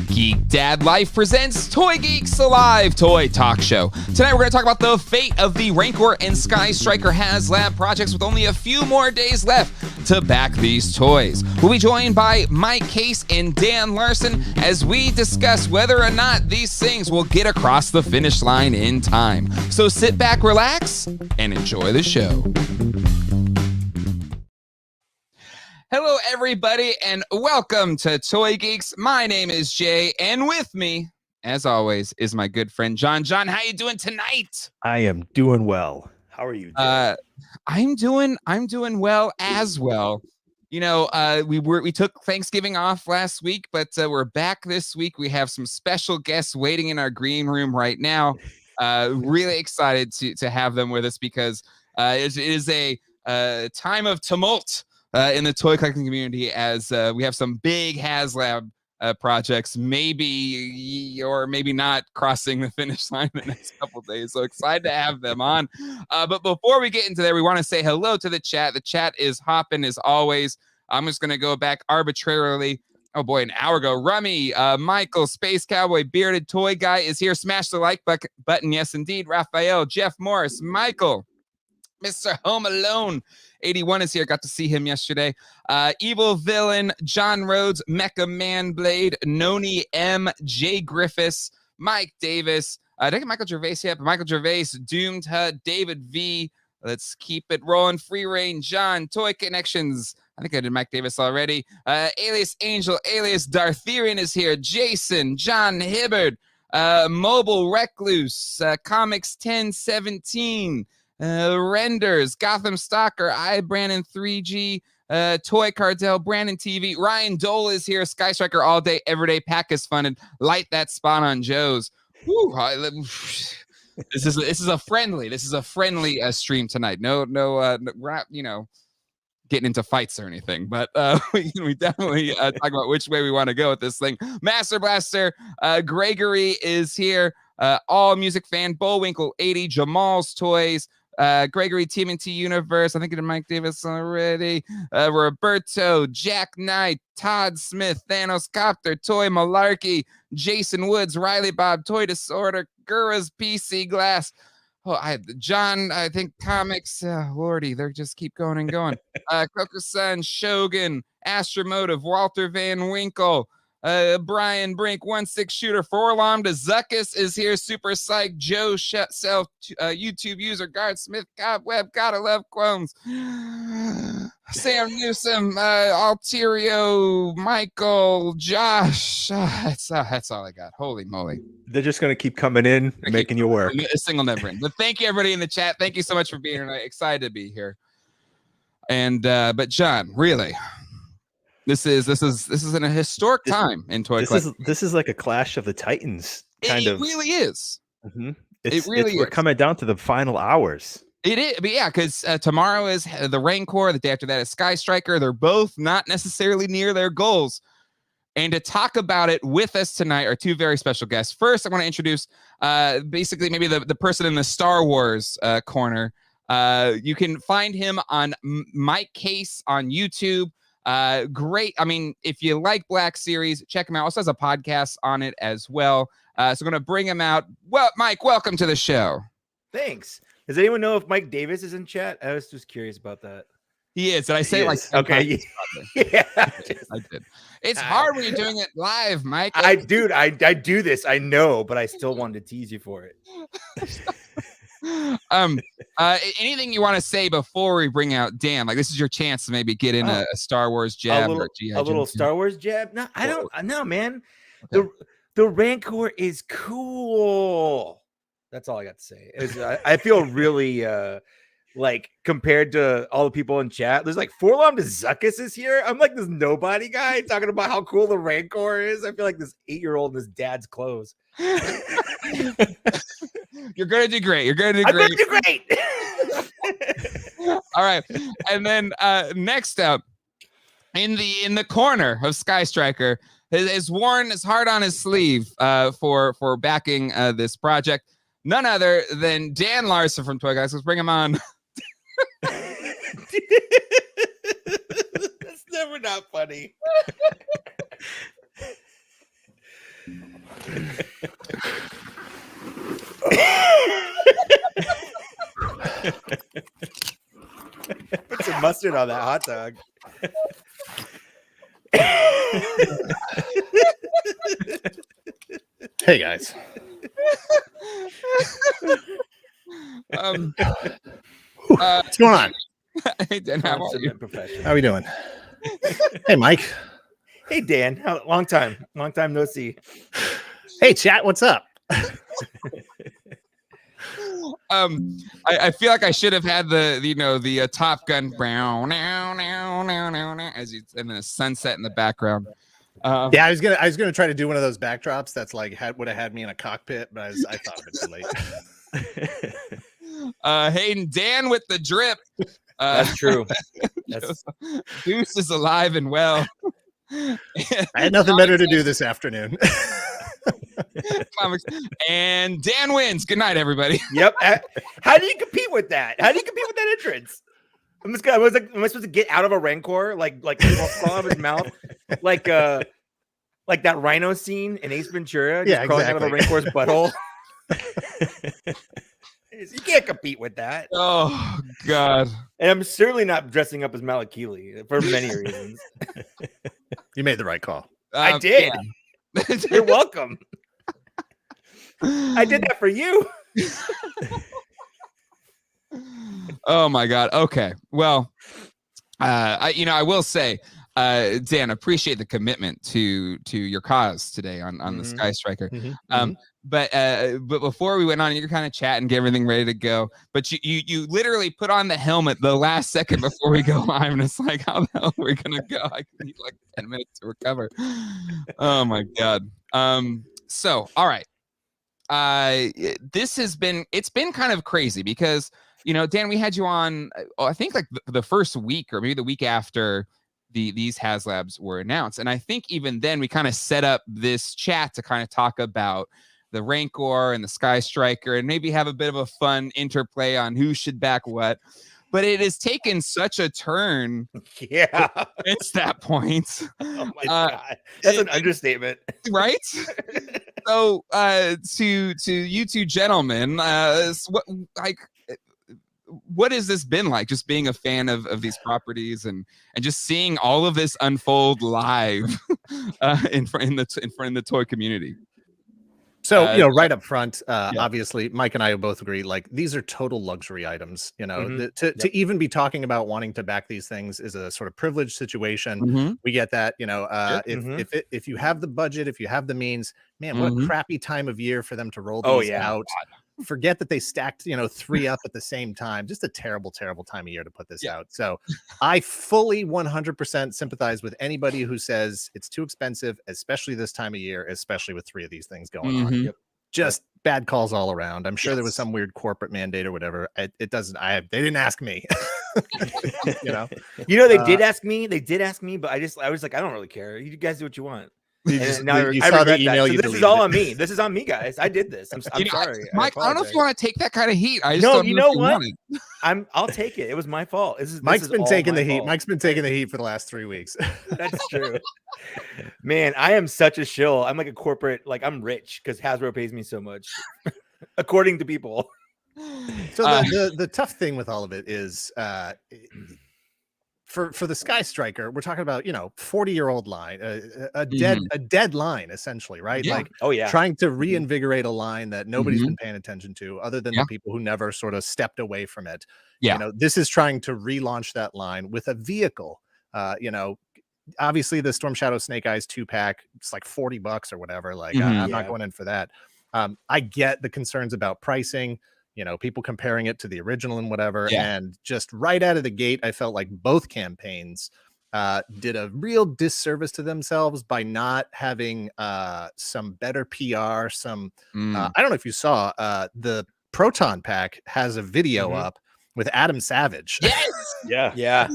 Geek Dad Life presents Toy Geeks, a live toy talk show. Tonight we're going to talk about the fate of the Rancor and Skystriker Haslab projects with only a few more days left to back these toys. We'll be joined by Mike, Kaess, and Dan Larson as we discuss whether or not these things will get across the finish line in time. So sit back, relax, and enjoy the show. Hello, everybody, and welcome to Toy Geeks. My name is Jay, and with me, as always, is my good friend John. John, how you doing tonight? I am doing well. How are you, Jay? I'm doing well as well. You know, we took Thanksgiving off last week, but we're back this week. We have some special guests waiting in our green room right now. Really excited to have them with us because it is a time of tumult in the toy collecting community as we have some big Haslab projects, maybe or maybe not crossing the finish line in the next couple days. So excited to have them on. But before we get into there, we want to say hello to the chat. The chat is hopping as always. I'm just going to go back arbitrarily. Oh boy, an hour ago. Rummy, Michael, Space Cowboy, Bearded Toy Guy is here. Smash the like button. Yes, indeed. Raphael, Jeff Morris, Michael, Mr. Home Alone 81 is here. Got to see him yesterday. Evil Villain, John Rhodes, Mecha Man Blade, Noni M, Jay Griffiths, Mike Davis. I think Michael Gervais yet, but Michael Gervais, Doomed HUD, David V. Let's keep it rolling. Free Reign, John, Toy Connections. I think I did Mike Davis already. Alias Angel, Alias Dartherian is here. Jason, John Hibbard, Mobile Recluse, Comics 1017. Renders, Gotham Stalker, Brandon 3G, Toy Cartel, Brandon TV, Ryan Dole is here, Skystriker all day, everyday pack is funded. Light that spot on Joe's. Woo, this is a friendly stream tonight. No, you know, getting into fights or anything, but we definitely talk about which way we want to go with this thing. Master Blaster, Gregory is here. All Music Fan, Bullwinkle 80, Jamal's Toys, Gregory TMNT Universe, I think it did Mike Davis already, Roberto, Jack Knight, Todd Smith, Thanos Copter, Toy Malarkey, Jason Woods, Riley Bob, Toy Disorder, Gura's PC Glass, John, I think Comics, Lordy, they just keep going and going. Coco-san, Shogun, Astromotive, Walter Van Winkle, Brian Brink, 1-6 Shooter, Forlom to Zuckus is here. Super Psych, Joe Self, YouTube user, Guard Smith, Cobweb, Gotta Love Clones, Sam Newsom, Alterio, Michael, Josh. That's all I got. Holy moly. They're just going to keep coming in, making you work. A single never end. But thank you, everybody in the chat. Thank you so much for being here tonight. Excited to be here. And, but John, really, This is in a historic time in toy collecting. This is like a Clash of the Titans kind of. It really is. Mm-hmm. We're coming down to the final hours. It is, but yeah, because tomorrow is the Rancor. The day after that is Skystriker. They're both not necessarily near their goals. And to talk about it with us tonight are two very special guests. First, I want to introduce basically maybe the person in the Star Wars corner. You can find him on Mike Kaess on YouTube. Great. I mean, if you like Black Series, check him out. Also has a podcast on it as well. So I'm going to bring him out. Well, Mike, welcome to the show. Thanks. Does anyone know if Mike Davis is in chat? I was just curious about that. He is. Did I say like okay? Yeah, I did. It's hard when you're doing it live, Mike. I do this. I know, but I still wanted to tease you for it. Anything you want to say before we bring out Dan? Like, this is your chance to maybe get in a Star Wars jab or a little Star Wars jab. No, I don't know, man. Okay. The Rancor is cool. That's all I got to say. I feel really like compared to all the people in chat. There's like Forlom to Zuckus is here. I'm like this nobody guy talking about how cool the Rancor is. I feel like this 8-year-old in his dad's clothes. You're gonna do great. I'm gonna do great. All right, and then next up, in the corner of Skystriker, has worn his heart on his sleeve for backing this project. None other than Dan Larson from Toy Guys. Let's bring him on. It's never not funny. Put some mustard on that hot dog. Hey guys. What's going on? Hey, Dan, how are you? How are we doing? Hey, Mike. Hey, Dan. Long time no see. Hey, chat. What's up? I feel like I should have had the Top Gun brown now as you and then a sunset in the background. Yeah, I was gonna try to do one of those backdrops that's like would have had me in a cockpit, but I thought of it too late. Hayden, Dan with the drip. That's true. Goose is alive and well. I had nothing better to do this afternoon. Comics. And Dan wins. Good night, everybody. Yep. How do you compete with that? How do you compete with that entrance? Am I supposed to get out of a Rancor like fall out of his mouth, like that rhino scene in Ace Ventura? Just crawling out of a Rancor's butthole. You can't compete with that. Oh God! And I'm certainly not dressing up as Malakili for many reasons. You made the right call. I did. Yeah. You're welcome. I did that for you. Oh my God. Okay. Well, I will say, Dan, appreciate the commitment to your cause today on the Skystriker. But before we went on, you're kind of chatting, get everything ready to go. But you literally put on the helmet the last second before we go live, and it's like, how the hell are we gonna go? I need like 10 minutes to recover. Oh my God. So all right. It's been kind of crazy because Dan, we had you on I think like the first week or maybe the week after these Haslabs were announced, and I think even then we kind of set up this chat to kind of talk about the Rancor and the Skystriker and maybe have a bit of a fun interplay on who should back what. But it has taken such a turn. Yeah. It's that point. Oh my God. That's an understatement. Right? So to you two gentlemen, what has this been like, just being a fan of these properties and just seeing all of this unfold live in the toy community? So, right up front, obviously, Mike and I both agree, like, these are total luxury items. To even be talking about wanting to back these things is a sort of privileged situation. We get that, if you have the budget, if you have the means, man, what a crappy time of year for them to roll these out. Forget that they stacked, 3 up at the same time. Just a terrible, terrible time of year to put this out. So I fully 100% sympathize with anybody who says it's too expensive, especially this time of year, especially with 3 of these things going on. Just bad calls all around. I'm sure there was some weird corporate mandate or whatever. It doesn't. They didn't ask me. They did ask me. They did ask me, but I was like, I don't really care. You guys do what you want. You saw the email. So this is all on me. This is on me, guys. I did this. I'm sorry, Mike. I don't know if you want to take that kind of heat. I just no. Don't you know what? I'll take it. It was my fault. Mike's been taking the heat. Mike's been taking the heat for the last 3 weeks. That's true. Man, I am such a shill. I'm like a corporate. Like I'm rich because Hasbro pays me so much, according to people. So the tough thing with all of it is. For the Skystriker, we're talking about 40-year-old line, a dead line essentially, right? Trying to reinvigorate a line that nobody's been paying attention to, other than the people who never sort of stepped away from it. This is trying to relaunch that line with a vehicle. Obviously the Storm Shadow Snake Eyes 2-pack, it's like $40 or whatever. I'm not going in for that. I get the concerns about pricing. People comparing it to the original and whatever. And just right out of the gate, I felt like both campaigns did a real disservice to themselves by not having some better PR. I don't know if you saw the Proton Pack has a video up with Adam Savage. Yes. Yeah.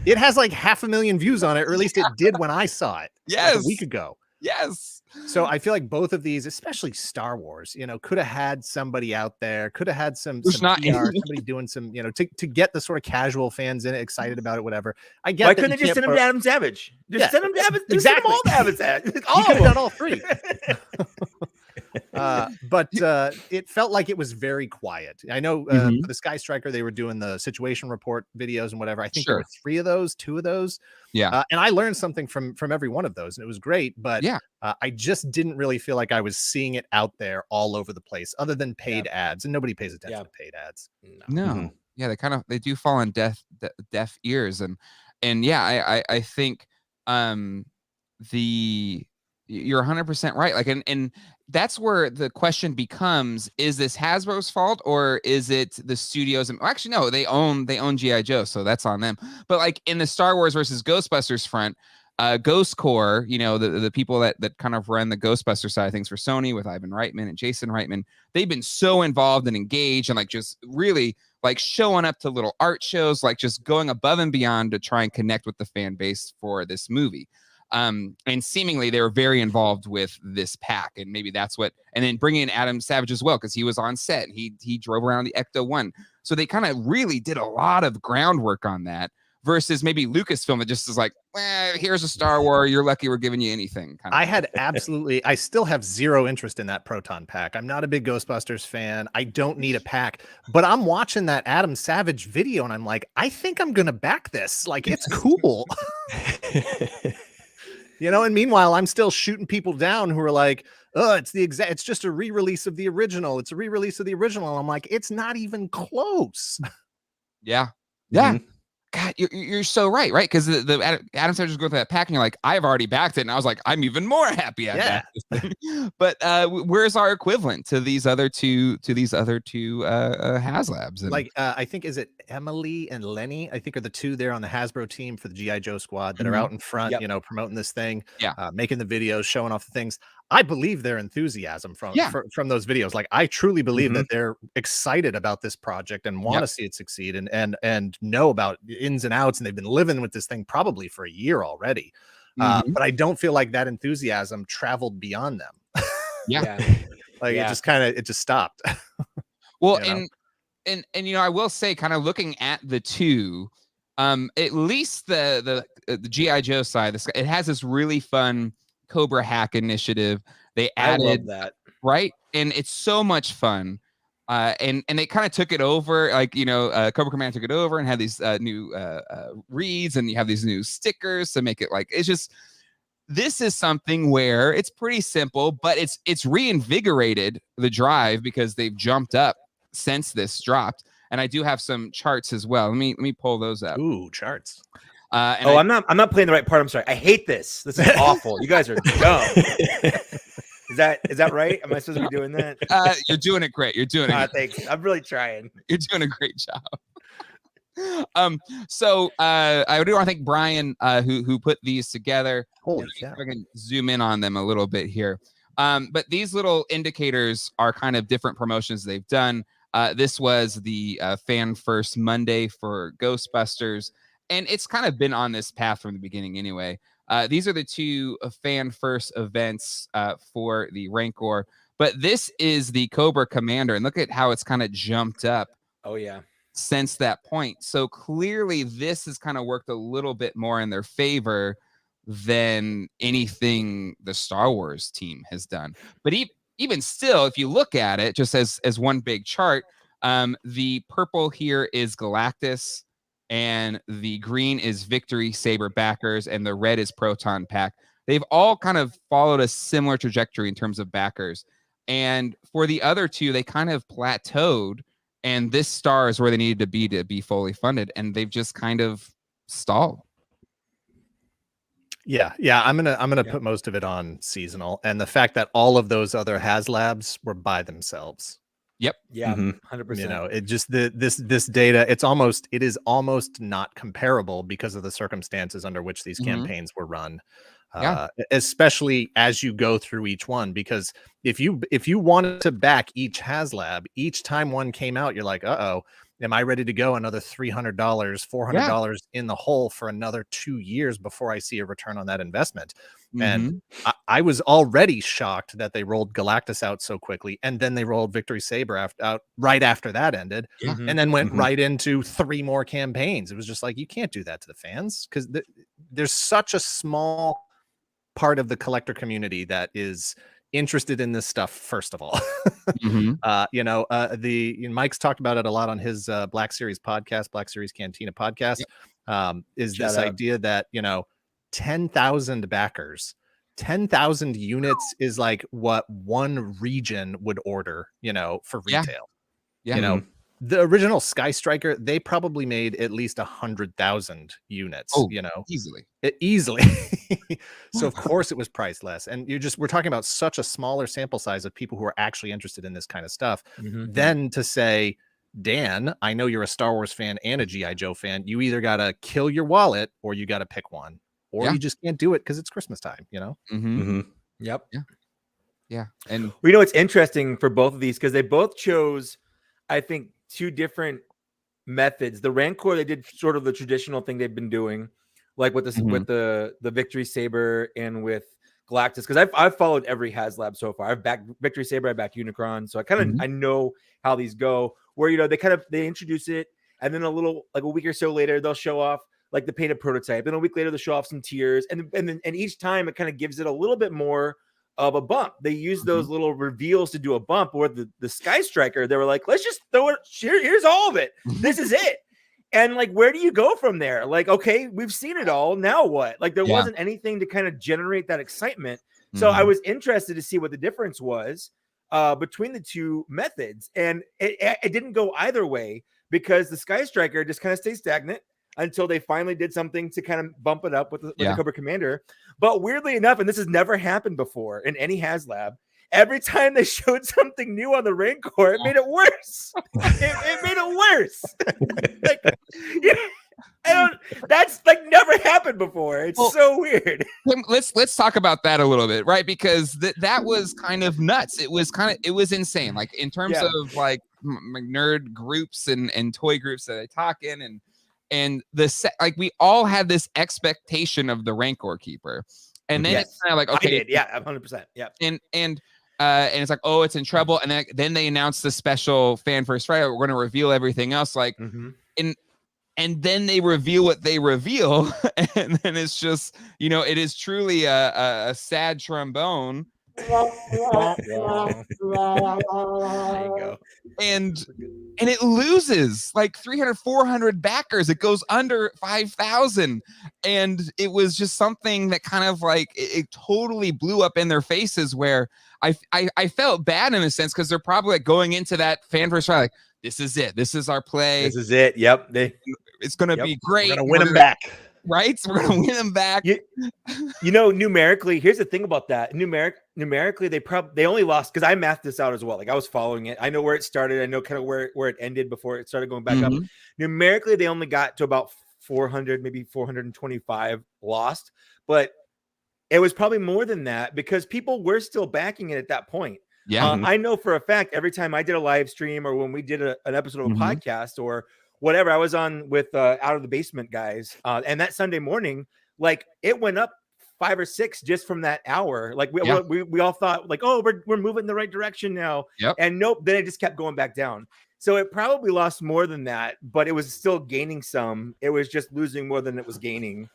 It has like 500,000 views on it, or at least it did when I saw it. Yes. Like a week ago. Yes. So I feel like both of these, especially Star Wars, could have had somebody out there, could have had some PR, somebody doing some, to get the sort of casual fans in it, excited about it, whatever. I get. Why couldn't they just send them to Adam Savage? Just send them to Adam. Exactly. Send them all to Adam Savage. You could have done all three. But it felt like it was very quiet. I know for the Skystriker, they were doing the situation report videos and whatever. I think there were 3 of those, 2 of those. Yeah. And I learned something from every one of those, and it was great. But I just didn't really feel like I was seeing it out there all over the place, other than paid ads, and nobody pays attention to paid ads. No. Yeah, they do fall on deaf ears, and I think you're 100% right. Like, and that's where the question becomes: is this Hasbro's fault, or is it the studios? Well, actually, no, they own G.I. Joe, so that's on them. But like in the Star Wars versus Ghostbusters front, Ghost Corps, the people that kind of run the Ghostbuster side of things for Sony with Ivan Reitman and Jason Reitman, they've been so involved and engaged, and like just really like showing up to little art shows, like just going above and beyond to try and connect with the fan base for this movie. And seemingly they were very involved with this pack, and maybe that's what, and then bringing in Adam Savage as well, because he was on set and he drove around the Ecto-1. So they kind of really did a lot of groundwork on that, versus maybe Lucasfilm that just is like, well, here's a Star Wars, you're lucky we're giving you anything. I still have zero interest in that Proton pack. I'm not a big Ghostbusters fan. I don't need a pack, but I'm watching that Adam Savage video and I'm like, I think I'm gonna back this. Like, it's cool. And meanwhile, I'm still shooting people down who are like, oh, it's just a re-release of the original. It's a re-release of the original. And I'm like, it's not even close. Yeah. Yeah. God, you're so right? Because the Adam Savage goes through that pack, and you're like, I've already backed it, and I was like, I'm even more happy I backed this thing. But where's our equivalent to these other two Haslabs? And I think, is it Emily and Lenny? I think are the 2 there on the Hasbro team for the G.I. Joe squad that are out in front, promoting this thing, making the videos, showing off the things. I believe their enthusiasm from those videos. Like, I truly believe that they're excited about this project and want to see it succeed, and know about ins and outs, and they've been living with this thing probably for a year already. But I don't feel like that enthusiasm traveled beyond them. It just stopped. Well, and I will say, kind of looking at the 2, at least the G.I. Joe side, it has this really fun Cobra Hack initiative. They added that, right, and it's so much fun. And they kind of took it over, like Cobra Command took it over and had these new reads, and you have these new stickers to make it like, it's just, this is something where it's pretty simple, but it's reinvigorated the drive, because they've jumped up since this dropped. And I do have some charts as well. Let me pull those up. Ooh, charts. I'm not playing the right part. I'm sorry. I hate this. This is awful. You guys are dumb. Is that right? Am I supposed to be doing that? You're doing it great. You're doing it. Thanks. I'm really trying. You're doing a great job. So I do want to thank Brian who put these together. Holy cow. I can zoom in on them a little bit here. But these little indicators are kind of different promotions they've done. This was the Fan First Monday for Ghostbusters, and it's kind of been on this path from the beginning anyway. These are the 2 Fan First events for the Rancor, but this is the Cobra Commander, and look at how it's kind of jumped up. Oh yeah, since that point. So clearly this has kind of worked a little bit more in their favor than anything the Star Wars team has done. But even still, if you look at it just as one big chart, the purple here is Galactus, and the green is Victory Saber backers, and the red is Proton Pack. They've all kind of followed a similar trajectory in terms of backers. And for the other 2, they kind of plateaued, and this star is where they needed to be fully funded, and they've just kind of stalled. Yeah. I'm gonna put most of it on seasonal, and the fact that all of those other Haslabs were by themselves. Yep. Yeah. 100%. It just this data. It is almost not comparable because of the circumstances under which these campaigns were run. Especially as you go through each one, because if you wanted to back each Haslab, each time one came out, you're like, am I ready to go another $300, $400 in the hole for another 2 years before I see a return on that investment? And I was already shocked that they rolled Galactus out so quickly, and then they rolled Victory Saber out right after that ended, and then went right into 3 more campaigns. It was just like, you can't do that to the fans, because there's such a small part of the collector community that is interested in this stuff. First of all, Mike's talked about it a lot on his Black Series podcast, Black Series Cantina podcast. Is Shout this out. idea that 10,000 backers, 10,000 units is like what one region would order, for retail. The original Skystriker, they probably made at least 100,000 units, easily. So of course it was priced less. And we're talking about such a smaller sample size of people who are actually interested in this kind of stuff. Then to say, Dan, I know you're a Star Wars fan and a G.I. Joe fan. You either got to kill your wallet or you got to pick one, or you just can't do it because it's Christmas time, Yep. Yeah. And it's interesting for both of these because they both chose, I think, 2 different methods. The Rancor, they did sort of the traditional thing they've been doing, like with this with the Victory Saber and with Galactus, because I've followed every Haslab so far. I've backed Victory Saber, I backed Unicron, so I kind of I know how these go. Where they introduce it, and then a week or so later they'll show off like the painted prototype, and a week later they'll show off some tiers, and each time it kind of gives it a little bit more of a bump. They use those little reveals to do a bump. Or the Skystriker, they were like, let's just throw it. Here's all of it. This is it. And like, where do you go from there? Like, okay, we've seen it all. Now what? Like, there wasn't anything to kind of generate that excitement. So I was interested to see what the difference was between the 2 methods. And it didn't go either way, because the Skystriker just kind of stayed stagnant until they finally did something to kind of bump it up with the Cobra Commander. But weirdly enough, and this has never happened before in any Haslab, every time they showed something new on the Rancor, it made it worse. it made it worse. That's like never happened before. It's so weird. Let's talk about that a little bit, right? Because that was kind of nuts. It was insane. Like in terms of like nerd groups and toy groups that I talk in, and we all had this expectation of the Rancor Keeper, and then it's kind of like, okay, I did, 100%, and it's like, oh, it's in trouble, and then they announced the special Fan First Friday. We're going to reveal everything else, like, and then they reveal what they reveal, and then it's just, it is truly a sad trombone. There you go. And it loses like 300, 400 backers. It goes under 5,000. And it was just something that kind of like, it totally blew up in their faces, where I felt bad in a sense, because they're probably like going into that Fan First Friday, like, this is it. This is our play. This is it. Yep. It's going to be great. We're going to win them back. Right? So we're going to win them back. Numerically, here's the thing about that. Numerically, they only lost, because I mathed this out as well. Like, I was following it. I know where it started. I know kind of where it ended before it started going back up. Numerically, they only got to about 400, maybe 425 lost. But it was probably more than that, because people were still backing it at that point. I know for a fact, every time I did a live stream, or when we did an episode of a podcast or whatever, I was on with Out of the Basement guys, and that Sunday morning, like, it went up 5 or 6 just from that hour. Like we all thought, like, oh, we're moving in the right direction now. And nope, then it just kept going back down. So it probably lost more than that, but it was still gaining some. It was just losing more than it was gaining,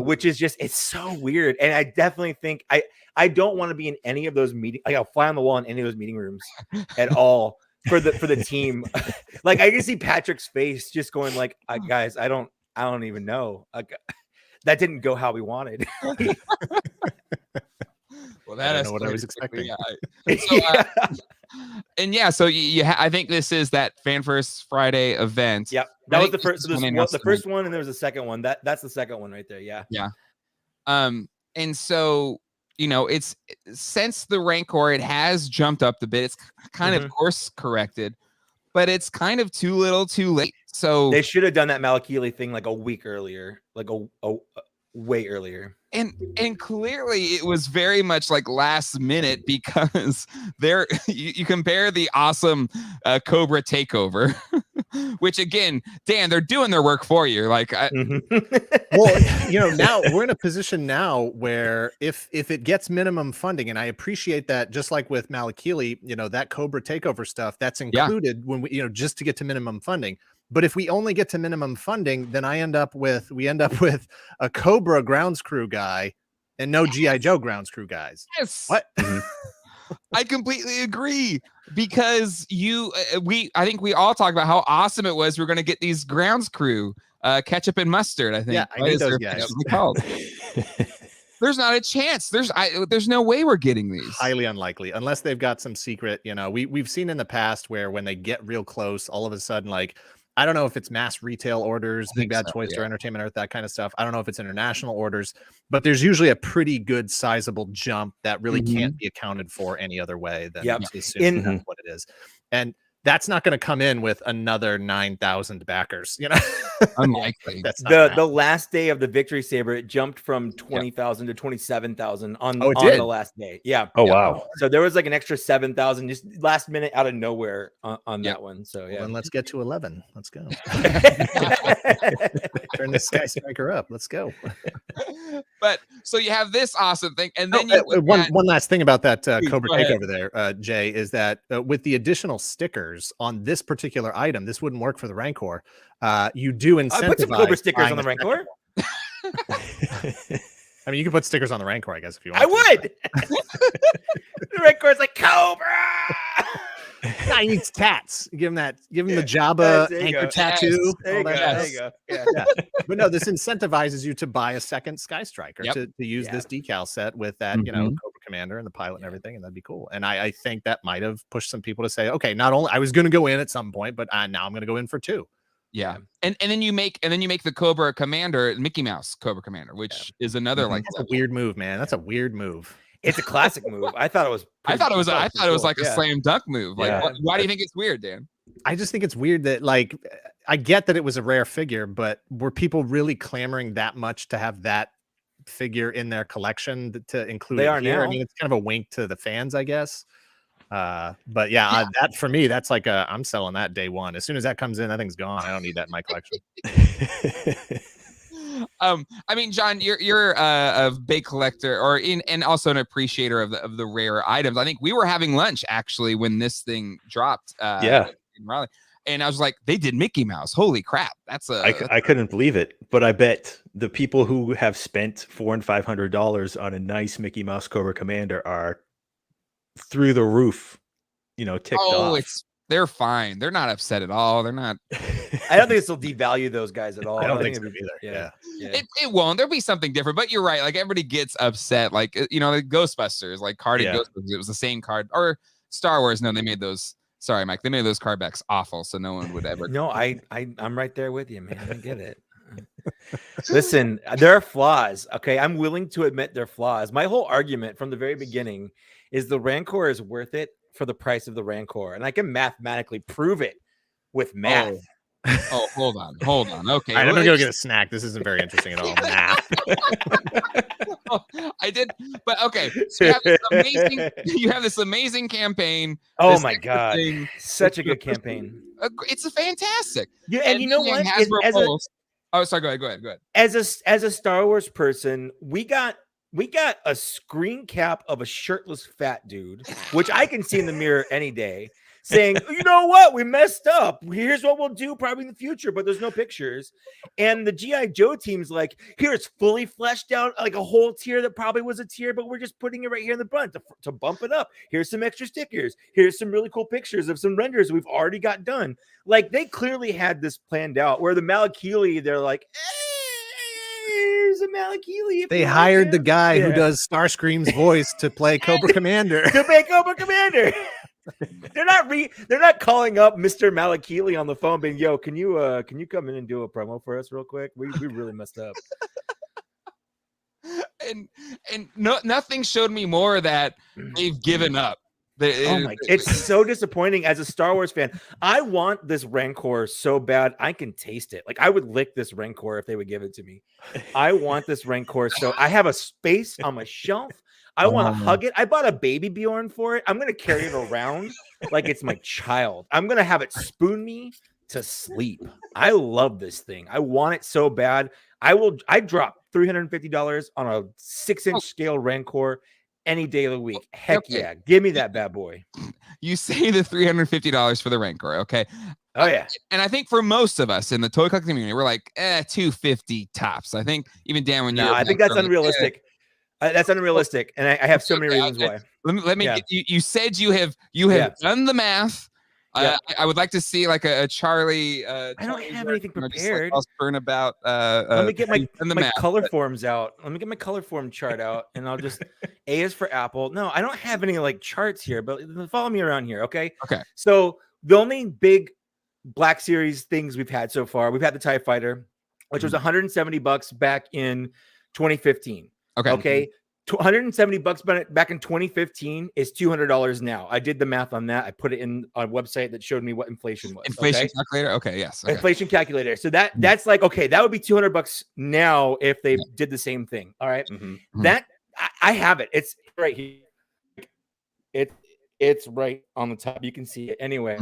which is just, it's so weird. And I definitely think I don't want to be in any of those meetings. Like, I'll fly on the wall in any of those meeting rooms at all. For the team. Like, I can see Patrick's face just going like, guys, I don't even know. That didn't go how we wanted. Well, that is what I was expecting. So I think this is that Fan First Friday event. Yeah, that was the first. So the first one, and there was a second one. That's the second one right there. Yeah. And so, it's, since the Rancor, it has jumped up a bit. It's kind of course corrected, but it's kind of too little too late. So they should have done that Malakili thing like a week earlier, like a way earlier. And clearly it was very much like last minute, because you compare the awesome Cobra takeover Which again, Dan, they're doing their work for you. Like, well, now we're in a position now where if it gets minimum funding, and I appreciate that, just like with Malakili, that Cobra takeover stuff, that's included when we, just to get to minimum funding. But if we only get to minimum funding, then we end up with a Cobra grounds crew guy and no G.I. Joe grounds crew guys. Yes. What? I completely agree, because I think we all talked about how awesome it was. We're going to get these grounds crew, ketchup and mustard. I think. Yeah, I need those guys. There's not a chance. There's no way we're getting these. Highly unlikely, unless they've got some secret. We've seen in the past where when they get real close, all of a sudden, like, I don't know if it's mass retail orders, Big Bad Toy Store, Entertainment Earth, that kind of stuff. I don't know if it's international orders, but there's usually a pretty good sizable jump that really can't be accounted for any other way than to assume that's what it is. And that's not going to come in with another 9,000 backers, Unlikely. That's the last day of the Victory Saber, it jumped from 20,000 to 27,000 on the last day. Yeah. Oh, wow. So there was like an extra 7,000 just last minute out of nowhere on that one. So yeah. Well, then let's get to 11. Let's go. Turn the Skystriker up. Let's go. But so you have this awesome thing, and then one last thing about that Cobra takeover there, Jay, is that with the additional stickers on this particular item, this wouldn't work for the Rancor. You do incentivize. Put some Cobra stickers on the Rancor. I mean, you can put stickers on the Rancor, I guess, if you want. I would. The Rancor's like Cobra. He needs tats. Give him the Jabba anchor tattoo. There you go. Yeah. But no, this incentivizes you to buy a second Skystriker to use this decal set with that, Cobra Commander and the pilot and everything, and that'd be cool. And I think that might have pushed some people to say, okay, not only I was going to go in at some point, but now I'm going to go in for 2. Yeah, and then you make the Cobra Commander Mickey Mouse Cobra Commander, which is another that's a weird move, man. That's a weird move. It's a classic move. I thought it was like a slam dunk move. Like, why do you think it's weird, Dan? I just think it's weird that, like, I get that it was a rare figure, but were people really clamoring that much to have that figure in their collection to include? They are here? now. I mean, it's kind of a wink to the fans, I guess. But that for me, that's like I'm selling that day one. As soon as that comes in, that thing's gone. I don't need that in my collection. I mean, John, you're a big collector, and also an appreciator of the rare items. I think we were having lunch actually when this thing dropped. In Raleigh, and I was like, they did Mickey Mouse. Holy crap! I couldn't believe it, but I bet the people who have spent $400 and $500 on a nice Mickey Mouse Cobra Commander are through the roof. Ticked off. They're fine. They're not upset at all. They're not. I don't think this will devalue those guys at all. I don't think so either. Yeah. It won't. There'll be something different. But you're right. Like, everybody gets upset. Like, the Ghostbusters, like carded Ghostbusters. It was the same card. Or Star Wars. No, they made those. Sorry, Mike. They made those card backs awful, so no one would ever. No, I'm right there with you, man. I get it. Listen, there are flaws. Okay, I'm willing to admit there are flaws. My whole argument from the very beginning is the Rancor is worth it for the price of the Rancor, and I can mathematically prove it with math. Oh, hold on. Okay, I'm gonna go get a snack. This isn't very interesting at all. Math. I did, but okay. So you have this amazing campaign. Oh my god, such a good campaign. It's a fantastic. Yeah, and you know what? Sorry. Go ahead. As a Star Wars person, we got a screen cap of a shirtless fat dude, which I can see in the mirror any day, saying, you know what? We messed up. Here's what we'll do probably in the future, but there's no pictures. And the G.I. Joe team's like, here, it's fully fleshed out, like a whole tier that probably was a tier, but we're just putting it right here in the front to bump it up. Here's some extra stickers. Here's some really cool pictures of some renders we've already got done. Like, they clearly had this planned out, where the Malakili, they're like, here's a Malakili. They hired the guy who does Starscream's voice to play Cobra Commander. They're not calling up Mr. Malakili on the phone being, yo, can you come in and do a promo for us real quick? We really messed up. And nothing showed me more that they've given up. It's so disappointing as a Star Wars fan. I want this Rancor so bad. I can taste it. Like, I would lick this Rancor if they would give it to me. I want this Rancor. So I have a space on my shelf. I want to hug it. I bought a baby Bjorn for it. I'm going to carry it around like it's my child. I'm going to have it spoon me to sleep. I love this thing. I want it so bad. I drop $350 on a 6-inch scale Rancor any day of the week. Heck yeah. Give me that bad boy. You say the $350 for the Rancor, okay? Oh yeah. And I think for most of us in the toy collecting community, we're like, $250 tops. I think even Dan, when I think that's unrealistic. That's unrealistic, and I have so many reasons why. Let me get, you said you have done the math. I would like to see like a Charlie. I don't have anything prepared. Like about. Let me get my color forms out. Let me get my color form chart out, and I'll just A is for Apple. No, I don't have any like charts here, but follow me around here, okay? Okay. So the only big Black Series things we've had so far, we've had the TIE Fighter, which was $170 back in 2015. Okay. $170 back in 2015 is $200 now. I did the math on that. I put it in a website that showed me what inflation was. Inflation calculator. Okay. Yes. Okay. Inflation calculator. So that's like, okay, that would be $200 now if they did the same thing. All right. That I have it. It's right here. It's right on the top. You can see it anyway.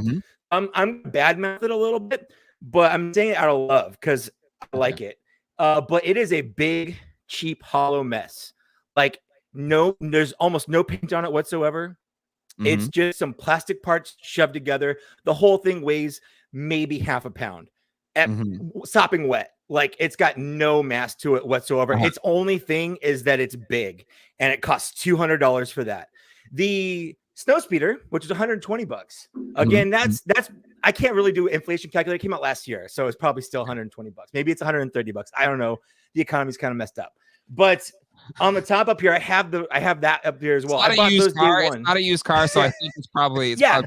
I'm bad math it a little bit, but I'm saying it out of love because I like it. But it is a big, cheap, hollow mess. Like there's almost no paint on it whatsoever. It's just some plastic parts shoved together. The whole thing weighs maybe half a pound, sopping wet. Like it's got no mass to it whatsoever. Its only thing is that it's big, and it costs $200 for that. The Snowspeeder, which is $120. Again, that's I can't really do inflation calculator. It came out last year, so it's probably still $120. Maybe it's $130. I don't know. The economy's kind of messed up. But on the top up here, I have that up there as well. It's not a used car, so I think it's probably yeah.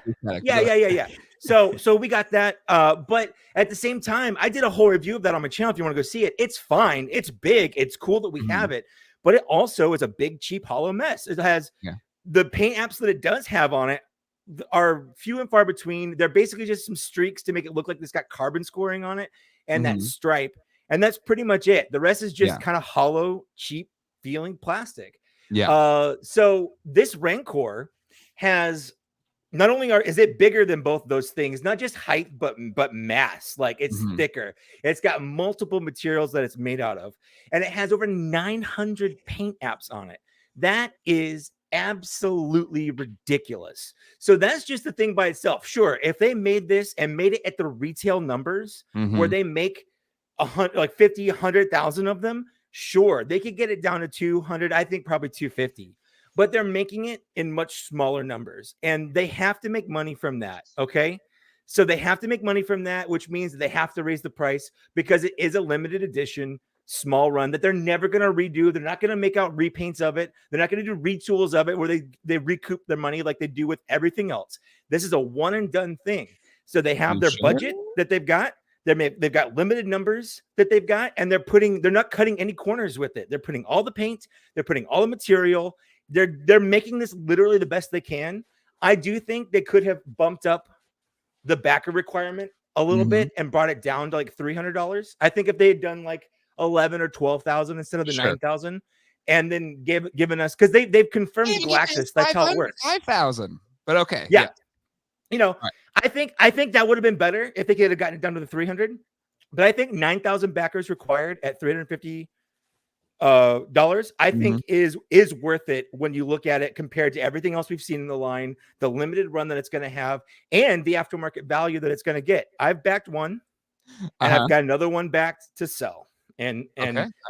So we got that. But at the same time, I did a whole review of that on my channel. If you want to go see it, it's fine. It's big. It's cool that we have it, but it also is a big, cheap, hollow mess. It has the paint apps that it does have on it are few and far between. They're basically just some streaks to make it look like it's got carbon scoring on it and that stripe. And that's pretty much it. The rest is just kind of hollow, cheap feeling plastic. So this Rancor has not only is it bigger than both those things, not just height, but mass. Like it's thicker. It's got multiple materials that it's made out of, and it has over 900 paint apps on it. That is absolutely ridiculous. So that's just the thing by itself. Sure, if they made this and made it at the retail numbers where they make 50, 100,000 of them, sure, they could get it down to 200. I think probably 250, but they're making it in much smaller numbers, and they have to make money from that. Okay. So they have to make money from that, which means that they have to raise the price because it is a limited edition small run that they're never going to redo. They're not going to make out repaints of it. They're not going to do retools of it where they recoup their money like they do with everything else. This is a one and done thing. So they have their budget that they've got. They've got limited numbers that they've got, and they're not cutting any corners with it. They're putting all the paint, they're putting all the material. They're making this literally the best they can. I do think they could have bumped up the backer requirement a little bit and brought it down to like $300. I think if they had done like 11 or 12,000 instead of the 9,000, and then given us, because they've confirmed Galactus. That's how it works. 5,000, but okay, yeah. You know, right. I think that would have been better if they could have gotten it down to the 300. But I think 9,000 backers required at $350 I think is worth it when you look at it compared to everything else we've seen in the line, the limited run that it's going to have, and the aftermarket value that it's going to get. I've backed one, and I've got another one backed to sell, and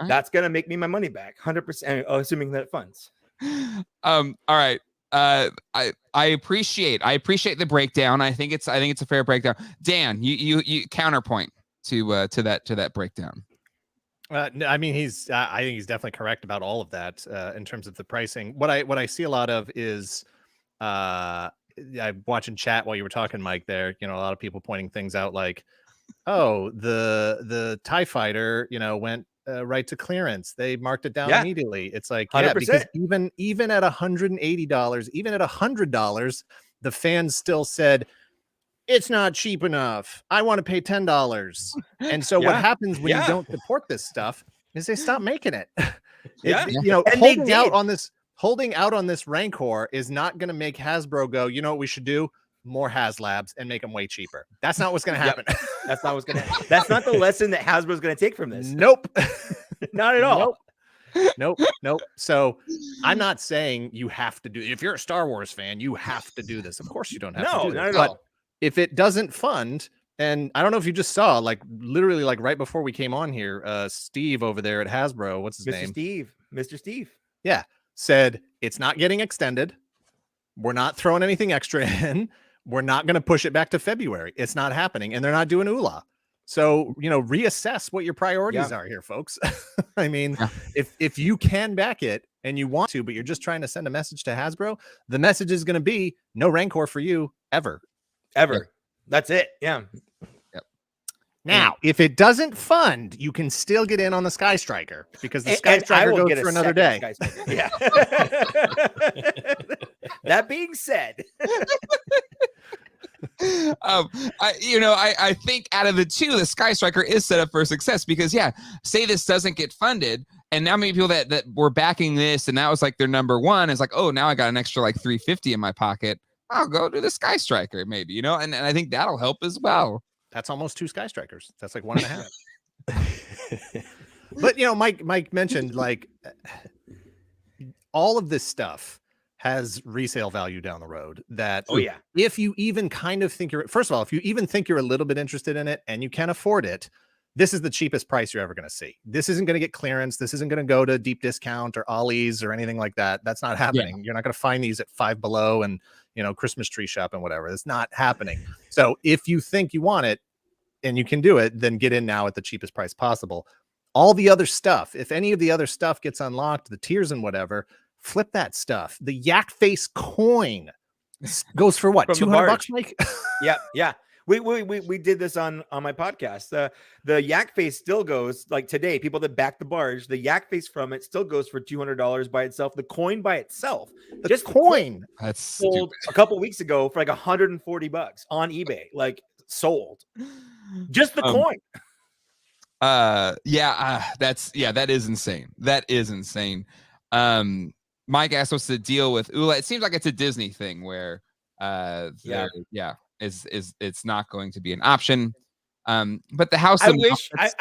that's going to make me my money back 100%, assuming that it funds. All right. I appreciate the breakdown. I think it's a fair breakdown. Dan, you counterpoint to that breakdown. I mean, I think he's definitely correct about all of that in terms of the pricing. What I see a lot of is I'm watching chat while you were talking, Mike, there, you know, a lot of people pointing things out like, oh, the TIE Fighter, you know, went right to clearance. They marked it down immediately. It's like, 100%. Because even at $180, even at $100, the fans still said, it's not cheap enough. I want to pay $10. And so what happens when you don't support this stuff is they stop making it. You know, and holding out on this Rancor is not going to make Hasbro go, you know what we should do? more Haslabs and make them way cheaper. That's not what's going to happen. That's not what's going to happen. That's not the lesson that Hasbro is going to take from this. Nope. Not at all. Nope. So I'm not saying you have to do, if you're a Star Wars fan, you have to do this. Of course you don't have to do this. Not at but all. If it doesn't fund, and I don't know if you just saw, like literally like right before we came on here, Steve over there at Hasbro, what's his name? Mr. Steve. Yeah. Said it's not getting extended. We're not throwing anything extra in. We're not going to push it back to February. It's not happening. And they're not doing ULA. So, reassess what your priorities are here, folks. I mean, if you can back it and you want to, but you're just trying to send a message to Hasbro, the message is going to be no Rancor for you ever. Yep. That's it. Yeah. Yep. Now, if it doesn't fund, you can still get in on the Skystriker because the Skystriker goes for another day. Yeah. That being said, I think out of the two, the Skystriker is set up for success because say this doesn't get funded, and now many people that were backing this and that was like their number one is like, oh, now I got an extra like $350 in my pocket. I'll go do the Skystriker maybe, and I think that'll help as well. That's almost 2 Skystrikers. That's like 1.5. But Mike mentioned like all of this stuff has resale value down the road that if you even kind of think if you even think you're a little bit interested in it and you can afford it, this is the cheapest price you're ever going to see. This isn't going to get clearance. This isn't going to go to deep discount or Ollie's or anything like that. That's not happening. Yeah. You're not going to find these at Five Below and, Christmas tree shop and whatever. It's not happening. So if you think you want it and you can do it, then get in now at the cheapest price possible. All the other stuff, if any of the other stuff gets unlocked, the tiers and whatever, flip that stuff. The yak face coin goes for what? $200, Mike? Yeah. We did this on my podcast. The yak face still goes like today. People that back the barge, the yak face from it still goes for $200 by itself. The coin by itself, the coin that's sold a couple weeks ago for like $140 on eBay. Like sold, just the coin. That is insane. That is insane. Mike asked what's the deal with ULA. It seems like it's a Disney thing where it's not going to be an option. But the house I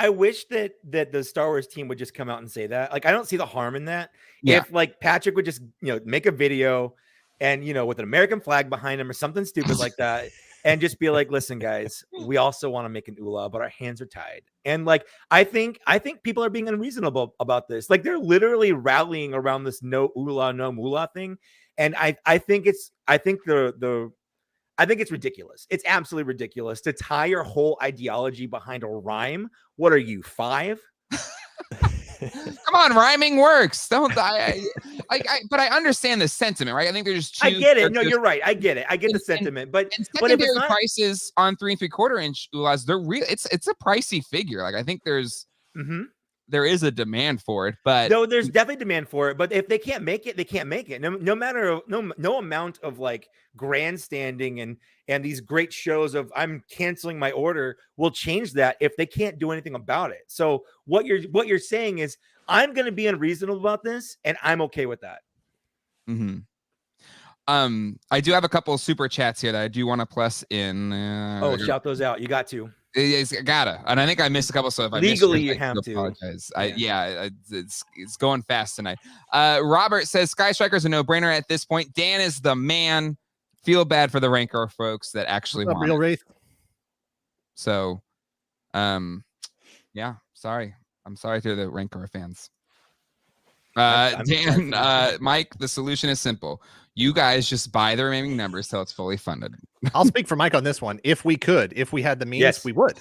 wish that the Star Wars team would just come out and say that. Like I don't see the harm in that. If like Patrick would just make a video and with an American flag behind him or something stupid like that. And just be like, listen, guys, we also want to make an ULA, but our hands are tied. And like, I think people are being unreasonable about this. Like, they're literally rallying around this no ULA, no moolah thing. And I think it's ridiculous. It's absolutely ridiculous to tie your whole ideology behind a rhyme. What are you, 5? Come on, rhyming works. Don't I but I understand the sentiment, right? I think there's two. I get it. No, you're right. I get it. I get the sentiment. But secondary if it's prices on 3 3/4 inch ULAs, they're real. It's a pricey figure. Like I think there is a demand for it, but no, there's definitely demand for it. But if they can't make it, they can't make it. No amount of like grandstanding and these great shows of I'm canceling my order will change that if they can't do anything about it. So what you're saying is I'm going to be unreasonable about this, and I'm okay with that. Mm-hmm. I do have a couple of super chats here that I do want to plus in. Shout those out. You got to. Gotta, and I think I missed a couple. So if I legally missed, you have to apologize. It's going fast tonight. Robert says Skystriker is a no-brainer at this point. Dan is the man. Feel bad for the Rancor folks that actually want real Wraith. So, sorry. I'm sorry to the Rancor fans. Dan, Mike, the solution is simple. You guys just buy the remaining numbers till it's fully funded. I'll speak for Mike on this one. If we had the means, we would.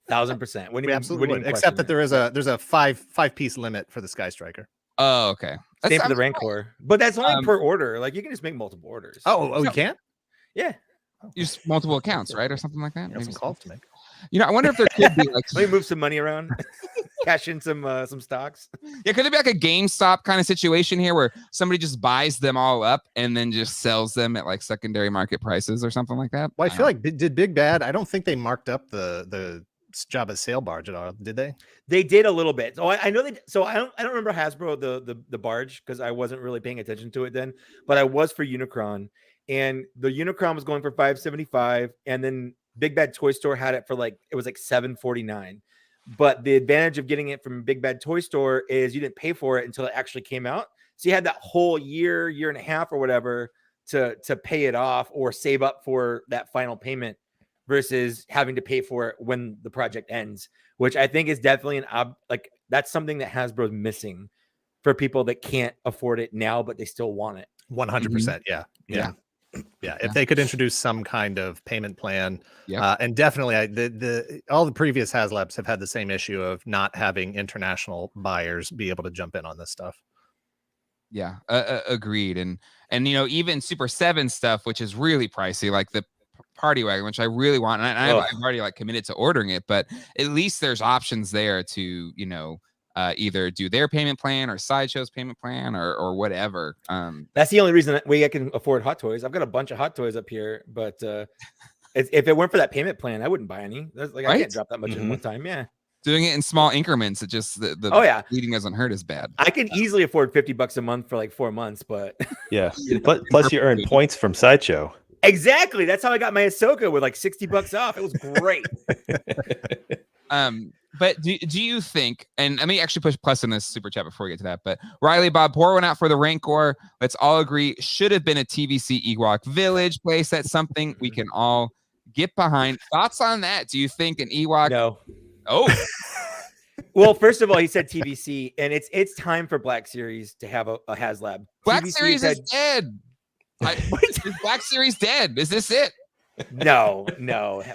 1,000%. We absolutely would. Except that there's a five-piece limit for the Skystriker. Oh, okay. Same for the Rancor, but that's only per order. Like you can just make multiple orders. Oh, you can't? Yeah. Use multiple accounts, right, or something like that. Maybe some calls to make. I wonder if there could be like let me move some money around, cash in some stocks. Yeah, could it be like a GameStop kind of situation here where somebody just buys them all up and then just sells them at like secondary market prices or something like that? Well, I feel like did Big Bad? I don't think they marked up the Jabba sail barge at all, did they? They did a little bit. So I know they. So I don't remember Hasbro the barge because I wasn't really paying attention to it then, but I was for Unicron. and the Unicron was going for $575, and then Big Bad Toy Store had it for it was $749. But the advantage of getting it from Big Bad Toy Store is you didn't pay for it until it actually came out. So you had that whole year and a half or whatever to pay it off or save up for that final payment versus having to pay for it when the project ends, which I think is definitely that's something that Hasbro's missing for people that can't afford it now, but they still want it. 100%. Yeah. If they could introduce some kind of payment plan, and definitely all the previous Haslabs have had the same issue of not having international buyers be able to jump in on this stuff. Yeah, agreed. And even Super 7 stuff, which is really pricey, like the Party Wagon, which I really want, and I've already committed to ordering it, but at least there's options there to either do their payment plan or Sideshow's payment plan or whatever. That's the only reason I can afford Hot Toys. I've got a bunch of Hot Toys up here, but if it weren't for that payment plan, I wouldn't buy any. I can't drop that much in one time. Yeah, doing it in small increments, it just the bleeding doesn't hurt as bad. I can easily afford $50 a month for 4 months, but plus you earn points from Sideshow. Exactly, that's how I got my Ahsoka with $60 off. It was great. But do you think, and let me actually push plus in this super chat before we get to that, but Riley Bob, pour one out for the Rancor. Let's all agree should have been a TVC Ewok Village place. That's something we can all get behind. Thoughts on that? Do you think an Ewok? No. Oh. Well, first of all, he said TVC, and it's time for Black Series to have a Haslab. Black TVC Series is dead. Is Black Series dead? Is this it? No.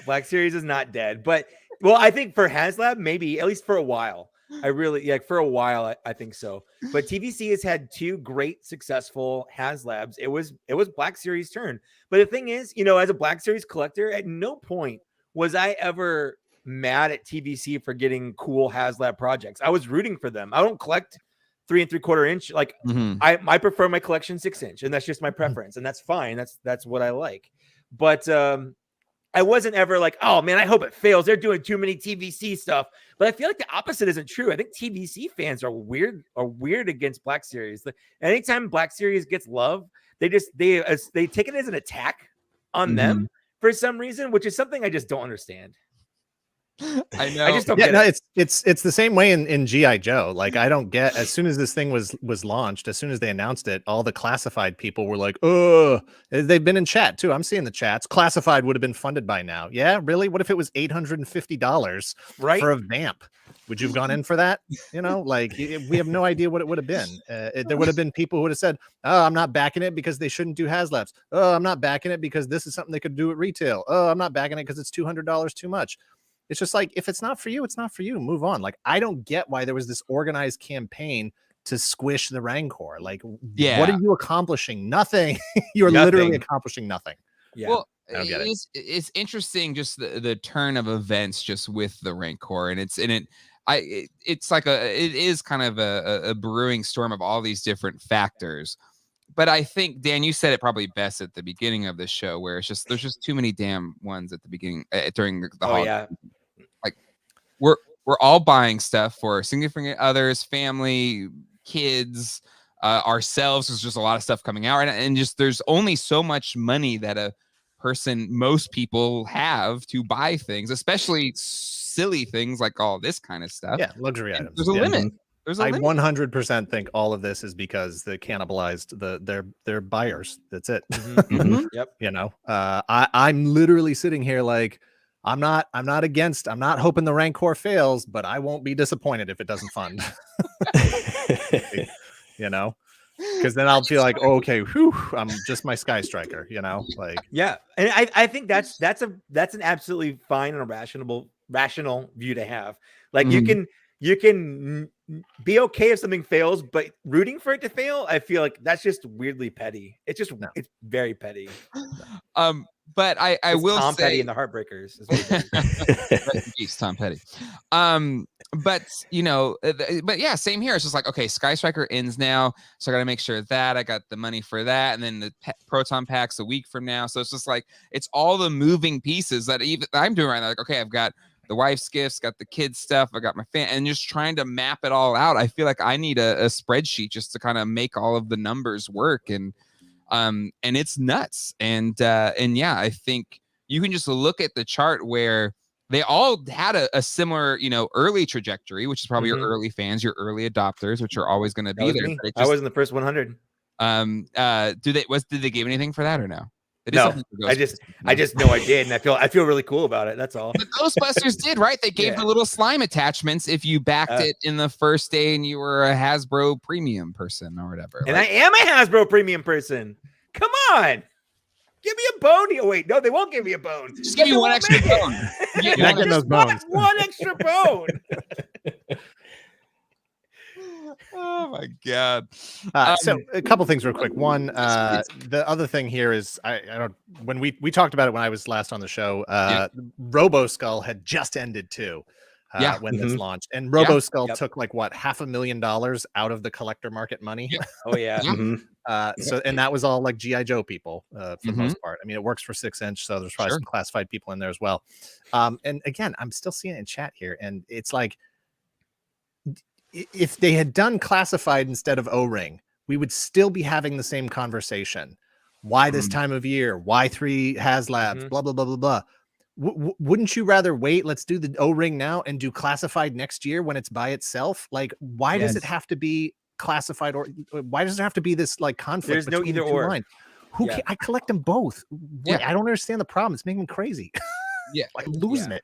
Black Series is not dead, but I think for Haslab, maybe at least for a while. I really for a while, I think so. But TVC has had 2 great successful Haslabs. It was Black Series' turn. But the thing is, as a Black Series collector, at no point was I ever mad at TVC for getting cool Haslab projects. I was rooting for them. I don't collect 3 3/4 inch. I prefer my collection 6-inch, and that's just my preference, and that's fine. That's what I like. But I wasn't ever oh man, I hope it fails. They're doing too many TVC stuff. But I feel like the opposite isn't true. I think TVC fans are weird against Black Series. Anytime Black Series gets love, they take it as an attack on them for some reason, which is something I just don't understand. I know. I just don't get it. It's the same way in G.I. Joe. I don't get, as soon as this thing was launched, as soon as they announced it, all the classified people were like, oh, they've been in chat too. I'm seeing the chats. Classified would have been funded by now. Yeah, really? What if it was $850 for a vamp? Would you have gone in for that? We have no idea what it would have been. There would have been people who would have said, oh, I'm not backing it because they shouldn't do Haslabs. Oh, I'm not backing it because this is something they could do at retail. Oh, I'm not backing it because it's $200 too much. It's just if it's not for you, it's not for you. Move on. I don't get why there was this organized campaign to squish the Rancor. What are you accomplishing? Nothing. You're literally accomplishing nothing. Yeah. Well, it's interesting just the turn of events just with the Rancor, and it is kind of a brewing storm of all these different factors. But I think, Dan, you said it probably best at the beginning of the show, where there's just too many damn ones at the beginning during the holiday. Yeah. We're all buying stuff for significant others, family, kids, ourselves. There's just a lot of stuff coming out right now, and there's only so much money that most people have to buy things, especially silly things like all this kind of stuff. Yeah, luxury items. There's a limit. I 100% think all of this is because they cannibalized their buyers. That's it. Yep. I'm literally sitting here I'm not hoping the Rancor fails, but I won't be disappointed if it doesn't fund. Because then I'll feel okay, I'm just my Skystriker, yeah. And I think that's an absolutely fine and rational view to have. You can be okay if something fails, but rooting for it to fail, I feel like that's just weirdly petty. It's very petty. But I will Tom say Petty and the Heartbreakers. Jeez, Tom Petty. But yeah, same here. It's just okay, Skystriker ends now, so I got to make sure that I got the money for that, and then the Proton Pack's a week from now. So it's just it's all the moving pieces that even I'm doing right now. Okay, I've got the wife's gifts, got the kids stuff, I got my and just trying to map it all out. I feel like I need a spreadsheet just to kind of make all of the numbers work. And and it's nuts. And yeah, I think you can just look at the chart where they all had a similar, early trajectory, which is probably your early fans, your early adopters, which are always going to be there. I was in the first 100. Did they give anything for that or no? No, I just know I did, and I feel really cool about it. That's all. The Ghostbusters did, right? They gave the little slime attachments if you backed it in the first day and you were a Hasbro premium person or whatever. And I am a Hasbro premium person. Come on. Give me a bone. Oh, wait, no, they won't give me a bone. Just give me one extra bone. You're not getting those bones. One extra bone. Oh my god! So a couple things real quick. One, the other thing here is I don't. When we talked about it when I was last on the show, Robo Skull had just ended too. When this launched, and Robo Skull took like what $500,000 out of the collector market money. Oh yeah. So and that was all like GI Joe people for the most part. I mean, it works for 6-inch, so there's probably some classified people in there as well. And again, I'm still seeing it in chat here, and it's like, if they had done classified instead of O-ring, we would still be having the same conversation. Why this time of year? Why 3 Haslabs? Blah, blah, blah, blah, blah. Wouldn't you rather wait? Let's do the O-ring now and do classified next year when it's by itself. Like, why does it have to be classified, or why does there have to be this like conflict? There's no either or. Lines? I collect them both. I don't understand the problem. It's making me crazy. Like losing it.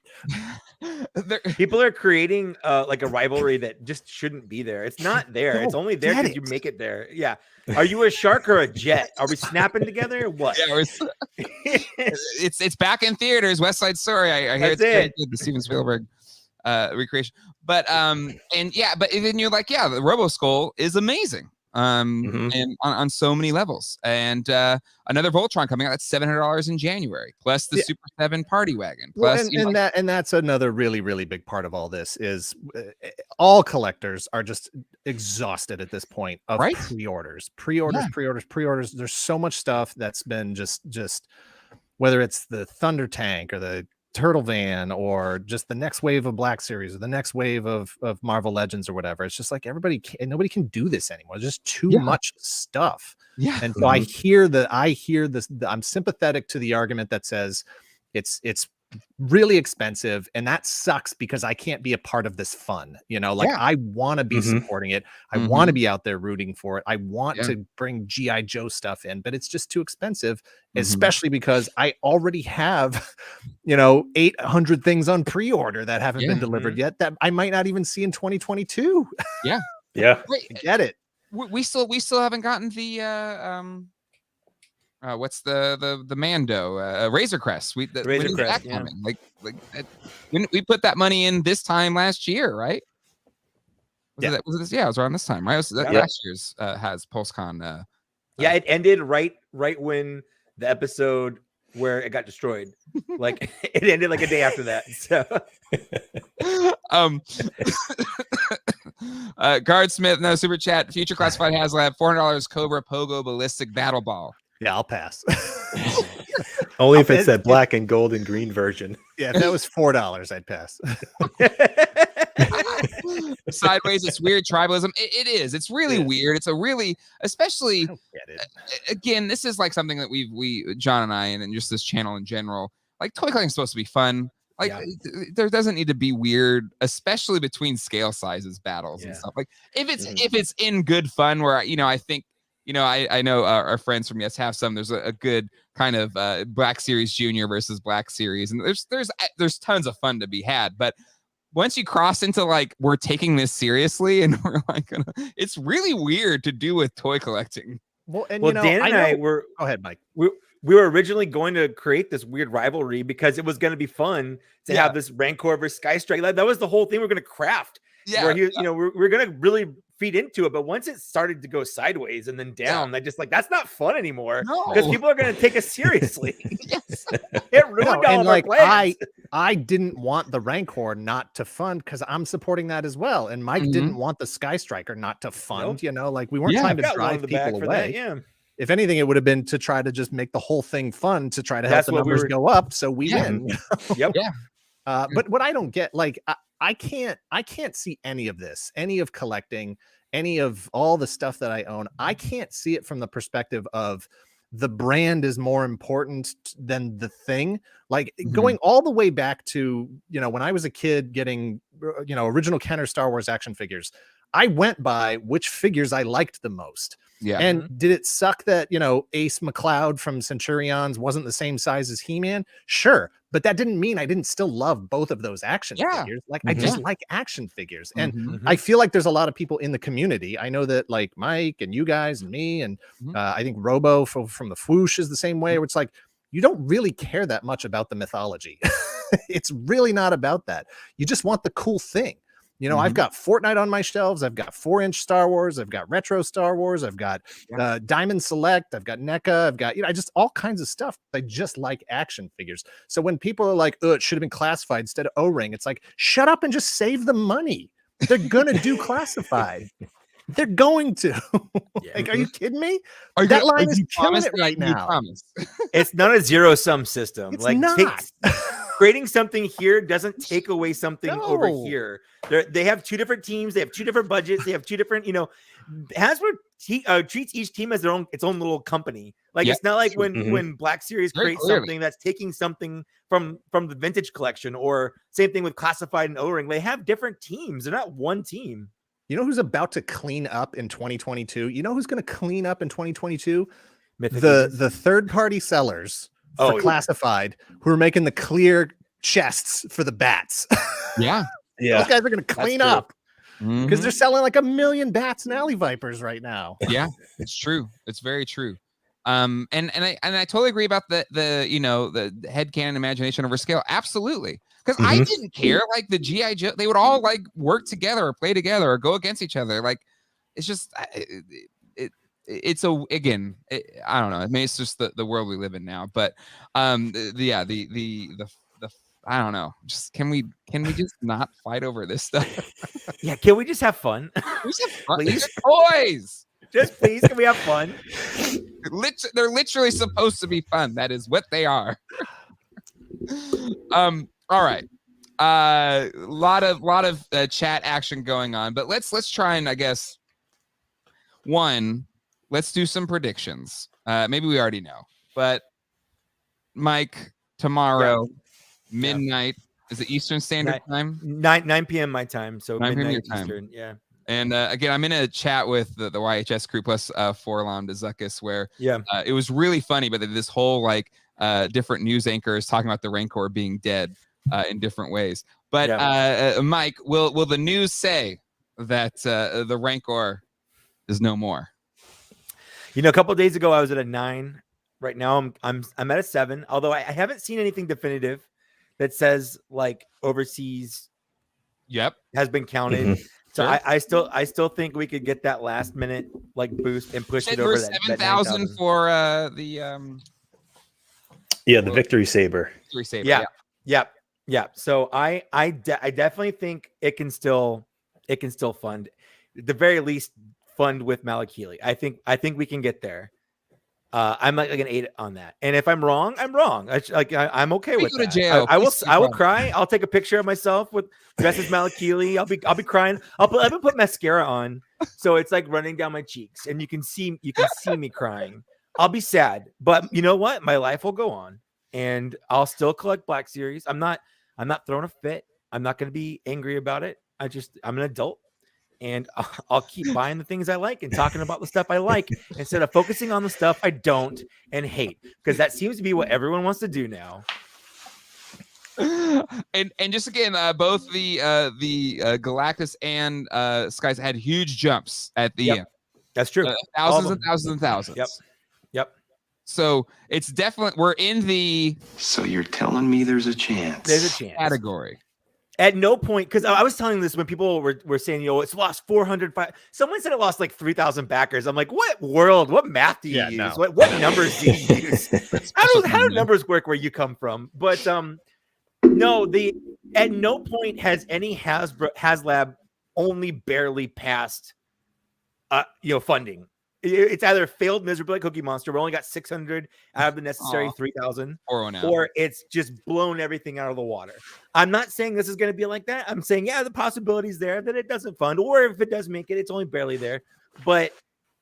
People are creating like a rivalry that just shouldn't be there. It's not there. It's only there because you make it there. Yeah. Are you a shark or a jet? Are we snapping together? What? Yeah, it's back in theaters. West Side Story. I hear it's very good, the Steven Spielberg recreation. But and then you're like, the Robo Skull is amazing. And on so many levels, and another Voltron coming out, that's $700 in January, plus the Super 7 Party Wagon, plus and that's another really, really big part of all this is all collectors are just exhausted at this point of pre-orders. There's so much stuff that's been just whether it's the Thunder Tank or the Turtle Van or just the next wave of Black Series or the next wave of Marvel Legends or whatever. It's just like nobody can do this anymore. There's just too much stuff. And so I hear this. I'm sympathetic to the argument that says it's really expensive, and that sucks because I can't be a part of this fun. I want to be supporting it. I want to be out there rooting for it. I want to bring GI Joe stuff in, but it's just too expensive, especially because I already have 800 things on pre-order that haven't been delivered yet that I might not even see in 2022. Yeah. Get it. We still haven't gotten the what's the Mando Razor Crest? Razor Crest, coming? We put that money in this time last year, right? It was around this time, right? It was last year's has PulseCon. It ended right when the episode where it got destroyed. Like it ended like a day after that. So Guardsmith, no super chat. Future classified Haslab, $400 Cobra Pogo Ballistic Battle Ball. Yeah, I'll pass. Only if it's that black and gold and green version. Yeah, if that was $4, I'd pass. Sideways, it's weird tribalism. It is. It's really weird. It's a really, especially again, this is like something that we John and I and just this channel in general, like toy collecting is supposed to be fun. Like there doesn't need to be weird, especially between scale sizes battles and stuff. Like if it's in good fun, where I think. I know our friends from Yes have some. There's a good kind of Black Series Junior versus Black Series, and there's tons of fun to be had. But once you cross into like we're taking this seriously, and we're like, it's really weird to do with toy collecting. Well, Dan and I were. Go ahead, Mike. We were originally going to create this weird rivalry because it was going to be fun to have this Rancor versus Skystriker. That was the whole thing we're going to craft. Yeah, where we're going to really feed into it, but once it started to go sideways and then down, I just that's not fun anymore because people are going to take us seriously. It ruined all our plans. I didn't want the Rancor not to fund because I'm supporting that as well, and Mike didn't want the Skystriker not to fund. We weren't trying to drive people away. If anything, it would have been to try to just make the whole thing fun to try to help the numbers go up so we win. But what I don't get, I can't see any of this, any of collecting, any of all the stuff that I own. I can't see it from the perspective of the brand is more important than the thing. Like going all the way back to, when I was a kid getting, original Kenner Star Wars action figures, I went by which figures I liked the most. Yeah. And did it suck that, Ace McCloud from Centurions wasn't the same size as He-Man? Sure. But that didn't mean I didn't still love both of those action figures. Like I just like action figures. And I feel like there's a lot of people in the community. I know that like Mike and you guys and me, and I think Robo from the Fwoosh is the same way, where it's like, you don't really care that much about the mythology. It's really not about that. You just want the cool thing. I've got Fortnite on my shelves. I've got 4-inch Star Wars. I've got retro Star Wars. I've got Diamond Select. I've got NECA. I've got, just all kinds of stuff. I just like action figures. So when people are like, oh, it should have been classified instead of O-ring, it's like, shut up and just save the money. They're going to do classified. They're going to. Like, are you kidding me? That line is killing it right now. It's not a zero-sum system. It's like not. Creating something here doesn't take away something over here. They have two different teams. They have two different budgets. They have two different, Hasbro treats each team as its own little company. Like it's not like when Black Series creates something that's taking something from the vintage collection, or same thing with classified and O-ring. They have different teams. They're not one team. You know who's about to clean up in 2022? You know who's going to clean up in 2022? The third-party sellers for classified who are making the clear chests for the bats. Yeah. Those guys are going to clean up because they're selling like 1 million bats and alley vipers right now. Yeah, it's true. It's very true. And I totally agree about the headcanon imagination over scale. Absolutely. Because I didn't care. Like the G.I. Joe, they would all like work together or play together or go against each other. Like it's just it's I don't know. I mean, it's just the world we live in now. But the I don't know. Just can we just not fight over this stuff? Yeah, can we just have fun? Just have fun. Please, toys. Just please, can we have fun? They're literally supposed to be fun. That is what they are. All right. Lot of chat action going on, but let's try and I guess let's do some predictions. Maybe we already know, but Mike, tomorrow midnight, is it Eastern Standard Time? 9 p.m. my time, so 9 p.m. midnight your time. Eastern. Yeah. And again, I'm in a chat with the YHS crew plus Forlom DeZuckus, where it was really funny, but this whole like different news anchors talking about the Rancor being dead in different ways. But Mike, will the news say that the Rancor is no more? A couple of days ago I was at a 9. Right now I'm at a 7. Although I haven't seen anything definitive that says like overseas. Has been counted. So I still think we could get that last minute like boost and push it over that 7,000 for the Victory Saber. Victory Saber. Yeah. So I definitely think it can still fund, at the very least, fund with Malik Healy. I think we can get there. I'm like an 8 on that. And if I'm wrong, I'm wrong. I'm okay with that. I will cry. I'll take a picture of myself with dressed as Malik Healy. I'll be crying. I'll put mascara on, so it's like running down my cheeks, and you can see me crying. I'll be sad, but you know what? My life will go on, and I'll still collect Black Series. I'm not throwing a fit. I'm not going to be angry about it. I'm an adult. And I'll keep buying the things I like and talking about the stuff I like instead of focusing on the stuff I don't and hate, because that seems to be what everyone wants to do now. And just again, both the Galactus and Skies had huge jumps at the end. That's true. Thousands and thousands and thousands. Yep. So it's definitely we're in the. So you're telling me there's a chance? There's a chance. Category. At no point, because I was telling this when people were saying, it's lost 405. Someone said it lost like 3,000 backers. I'm like, what math do you use? No. What numbers do you use? How do numbers work where you come from? But no, at no point has any Haslab only barely passed funding. It's either failed miserably like Cookie Monster. We only got 600 out of the necessary 3,000, or it's just blown everything out of the water. I'm not saying this is going to be like that. I'm saying, the possibility is there that it doesn't fund, or if it does make it, it's only barely there. But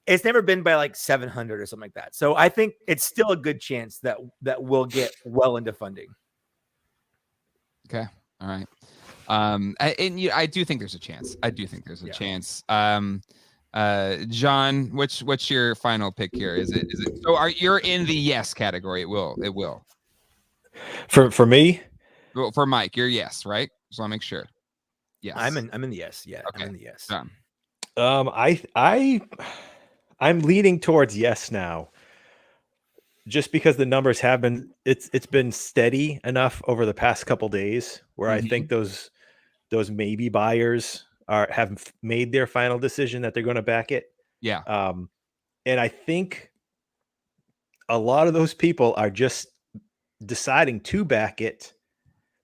it's never been by like 700 or something like that. So I think it's still a good chance that we'll get well into funding. Okay. All right. I do think there's a chance. I do think there's a chance. John, what's your final pick here? Is it so you're in the yes category? It will. For me? Well, for Mike, you're yes, right? So I'll make sure. Yes. I'm in the yes. Yeah. Okay. I'm in the yes. Done. I'm leaning towards yes now. Just because the numbers have been it's been steady enough over the past couple days where I think those maybe buyers have made their final decision that they're going to back it. Yeah. And I think a lot of those people are just deciding to back it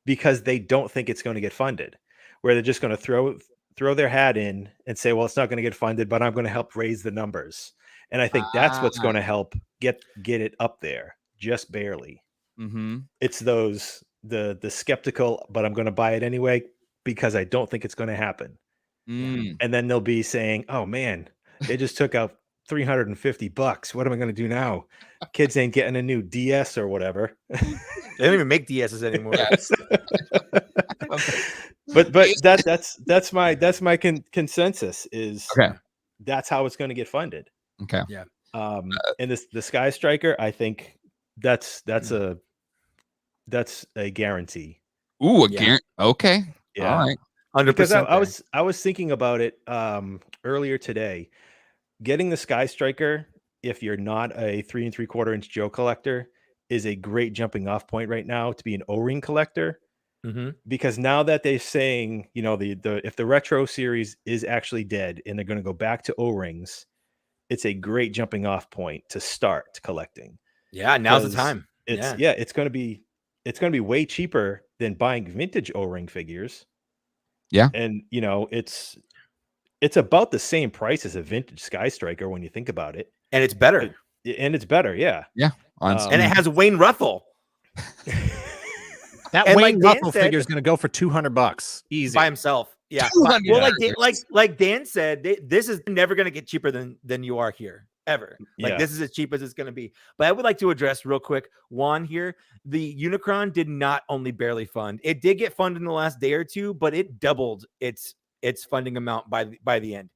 because they don't think it's going to get funded, where they're just going to throw their hat in and say, well, it's not going to get funded, but I'm going to help raise the numbers. And I think that's what's going to help get it up there, just barely. It's those the skeptical, but I'm going to buy it anyway because I don't think it's going to happen. And then they'll be saying, oh man, they just took out $350. What am I going to do now? Kids ain't getting a new DS or whatever. They don't even make DSs anymore. But that's my consensus is that's how it's going to get funded. Okay. Yeah. And the Skystriker, I think that's a guarantee. Ooh, guarantee. Okay. Yeah. All right. 100%. Because I was thinking about it earlier today. Getting the Skystriker, if you're not a 3 3/4 inch Joe collector, is a great jumping off point right now to be an O-ring collector. Because now that they're saying, you know, if the retro series is actually dead and they're going to go back to O-rings, it's a great jumping off point to start collecting. Yeah, now's the time. It's going to be way cheaper than buying vintage O-ring figures. Yeah. And you know, it's about the same price as a vintage Skystriker when you think about it. And it's better. Yeah. Yeah. And it has Wayne Ruffle. That and Wayne Ruffle figure is going to go for $200 easy by himself. Yeah. Well, like Dan said, this is never going to get cheaper than you are here ever. Like this is as cheap as it's going to be. But I would like to address real quick Juan here. The Unicron did not only barely fund. It did get funded in the last day or two, but it doubled its funding amount by the end.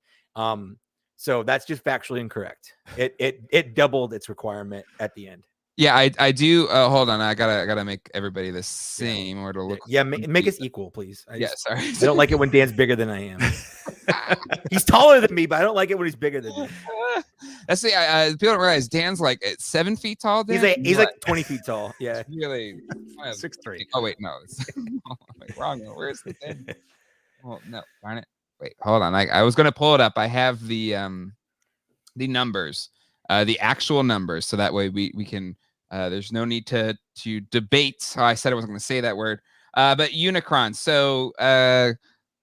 So that's just factually incorrect. It doubled its requirement at the end. Yeah, I do. Hold on, I gotta make everybody the same or to look. Yeah, make us equal, please. Sorry. I don't like it when Dan's bigger than I am. He's taller than me, but I don't like it when he's bigger than me. Let's see. People don't realize Dan's like 7 feet tall. Dan? He's like 20 feet tall. Yeah, really 6'3". Oh wait, no, it's wrong. Where's the thing? Oh no, darn it. Wait, hold on. I was gonna pull it up. I have the numbers, the actual numbers, so that way we can. There's no need to debate. I said I wasn't going to say that word. But Unicron. So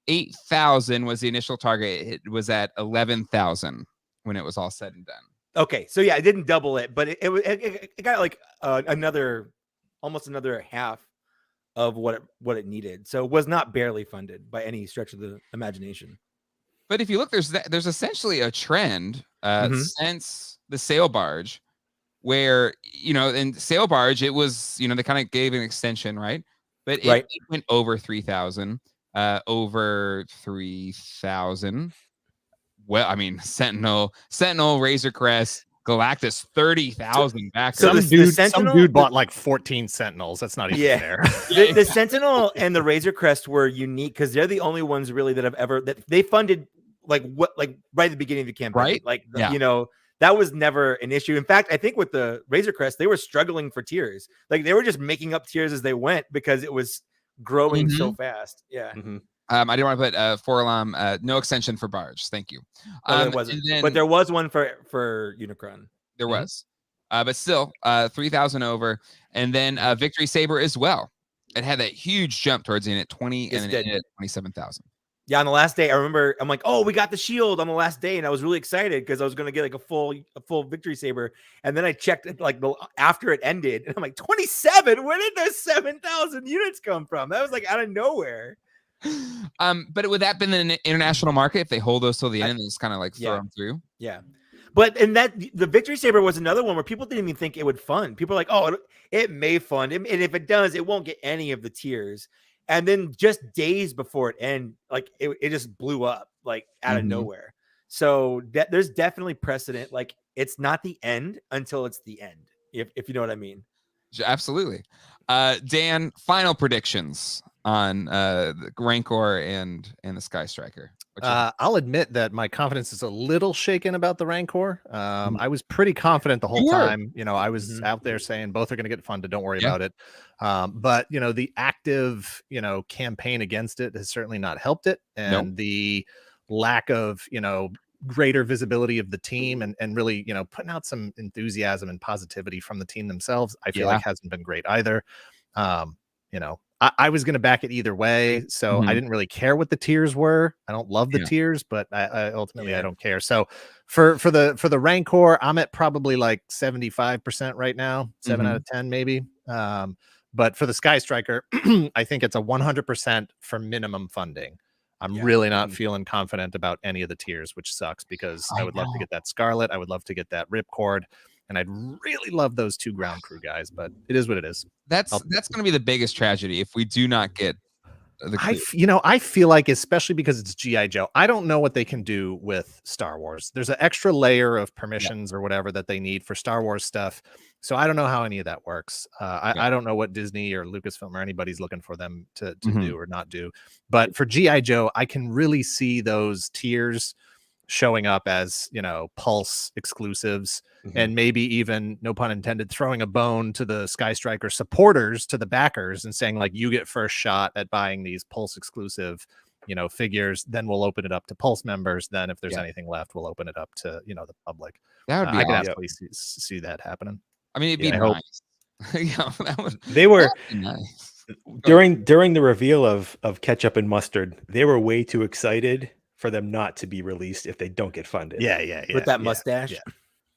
8,000 was the initial target. It was at 11,000 when it was all said and done. Okay, so yeah, it didn't double it, but it got like almost another half of what it needed. So it was not barely funded by any stretch of the imagination. But if you look, there's essentially a trend since the sail barge. Where, you know, in sail barge, it was, you know, they kind of gave an extension, right? But it went over 3,000, over 3,000. Well, I mean, Sentinel, Razor Crest, Galactus, 30,000 backers. Some dude bought like 14 Sentinels. That's not even fair. The Sentinel and the Razor Crest were unique because they're the only ones really that they funded like right at the beginning of the campaign, right? Like you know. That was never an issue. In fact, I think with the Razor Crest, they were struggling for tiers. Like they were just making up tiers as they went because it was growing so fast. Yeah. I didn't want to put Forlam, no extension for barge. Thank you. It wasn't. But there was one for Unicron. There was. But still, 3,000 over. And then Victory Saber as well. It had that huge jump towards the end at 20 and then at 27,000. Yeah, on the last day, I remember I'm like, oh, we got the shield on the last day, and I was really excited because I was going to get like a full Victory Saber. And then I checked it like after it ended, and I'm like, 27? Where did those 7,000 units come from? That was like out of nowhere. But would that been an international market if they hold those till the end and just kind of like throw them through? Yeah. But and that the Victory Saber was another one where people didn't even think it would fund. People were like, oh, it may fund, and if it does, it won't get any of the tiers. And then just days before it end, like it just blew up like out of nowhere. So there's definitely precedent. Like it's not the end until it's the end, if you know what I mean. Absolutely. Dan, final predictions on the Rancor and the Skystriker. I'll admit that my confidence is a little shaken about the Rancor. I was pretty confident the whole time. You know, I was out there saying both are going to get funded. Don't worry about it. But you know, the active, you know, campaign against it has certainly not helped it, and the lack of, you know, greater visibility of the team and really, you know, putting out some enthusiasm and positivity from the team themselves, I feel like hasn't been great either. You know, I was going to back it either way, so I didn't really care what the tiers were. I don't love the tiers, but I ultimately I don't care. So for the Rancor, I'm at probably like 75% right now, 7 out of 10 maybe. But for the Skystriker, I think it's a 100% for minimum funding. I'm really not feeling confident about any of the tiers, which sucks because I would love to get that Scarlet. I would love to get that Ripcord. And I'd really love those 2 ground crew guys, but it is what it is. That's going to be the biggest tragedy if we do not get the I feel like, especially because it's G.I. Joe, I don't know what they can do with Star Wars. There's an extra layer of permissions or whatever that they need for Star Wars stuff. So I don't know how any of that works. I don't know what Disney or Lucasfilm or anybody's looking for them to do or not do. But for G.I. Joe, I can really see those tiers showing up as, you know, Pulse exclusives and maybe even, no pun intended, throwing a bone to the Skystriker supporters, to the backers, and saying like, you get first shot at buying these Pulse exclusive, you know, figures. Then we'll open it up to Pulse members. Then if there's anything left, we'll open it up to, you know, the public. That would be I can absolutely see that happening. I mean, it'd be nice. They were nice. during the reveal of Ketchup and Mustard, they were way too excited for them not to be released if they don't get funded. With that mustache.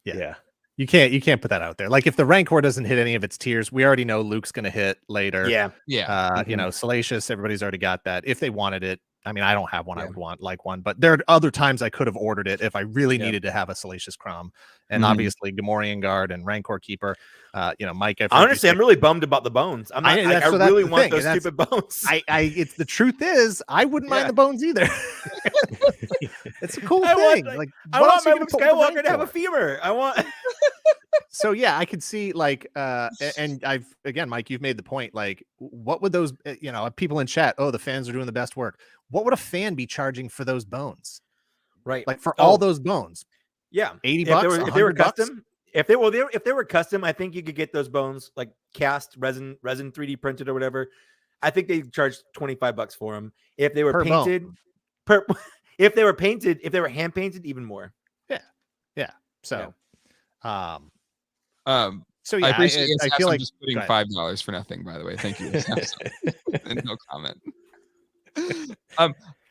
Yeah. You can't put that out there. Like if the Rancor doesn't hit any of its tiers, we already know Luke's going to hit later. You know, Salacious, everybody's already got that. If they wanted it, I mean, I don't have one. I would want like one, but there are other times I could have ordered it if I really needed to have a Salacious Crom. And obviously Gamorrean Guard and Rancor Keeper. You know, Mike. Honestly, I'm really bummed about the bones. I really want those stupid bones. It's the truth is, I wouldn't mind the bones either. It's a cool thing. I want my Luke Skywalker to have a femur. I want. So yeah, I could see like, and again, Mike, you've made the point. Like, what would those, you know, people in chat? Oh, the fans are doing the best work. What would a fan be charging for those bones? Right, like for all those bones. Yeah, $80 if they were custom. If they were custom, I think you could get those bones like cast resin 3D printed or whatever. I think they charged $25 for them. If they were painted, if they were hand painted, even more. Yeah. So, so yeah, I feel like just putting $5 for nothing. By the way, thank you. And no comment. And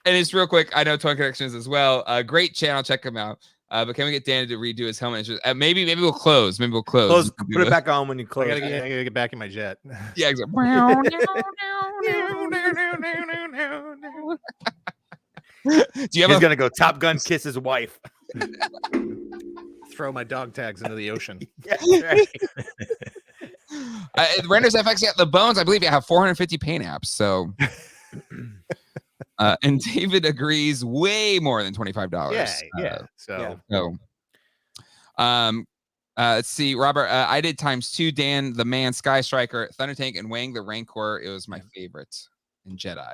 it's real quick. I know Toy Connections as well. Great channel. Check them out. But can we get Danny to redo his helmet? Maybe we'll close. Maybe we'll close. Put it back on when you close. I gotta get back in my jet. Yeah, exactly. He's gonna go Top Gun kiss his wife. Throw my dog tags into the ocean. Renders FX, the bones. I believe you have 450 paint apps. So. And David agrees way more than $25. Let's see, Robert. I did ×2. Dan, the Man, Skystriker, Thunder Tank, and Wang the Rancor. It was my favorite in Jedi.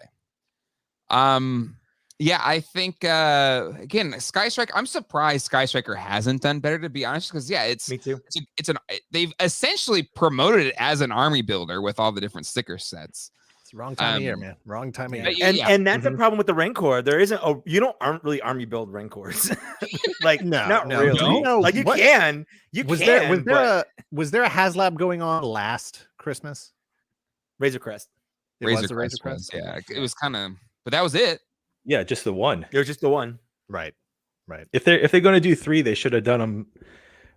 Yeah, I think again, Skystriker. I'm surprised Skystriker hasn't done better, to be honest, because it's me too. They've essentially promored it as an army builder with all the different sticker sets. Wrong time of year, man. Wrong time of year. And that's the problem with the Rancor. There isn't aren't really army build Rancors. Like not really. No. Like you can. Was there a Haslab going on last Christmas? Razor Crest. Razor Crest. Yeah, it was kind of, but that was it. Yeah, just the one. It was just the one. Right. If they're going to do 3, they should have done them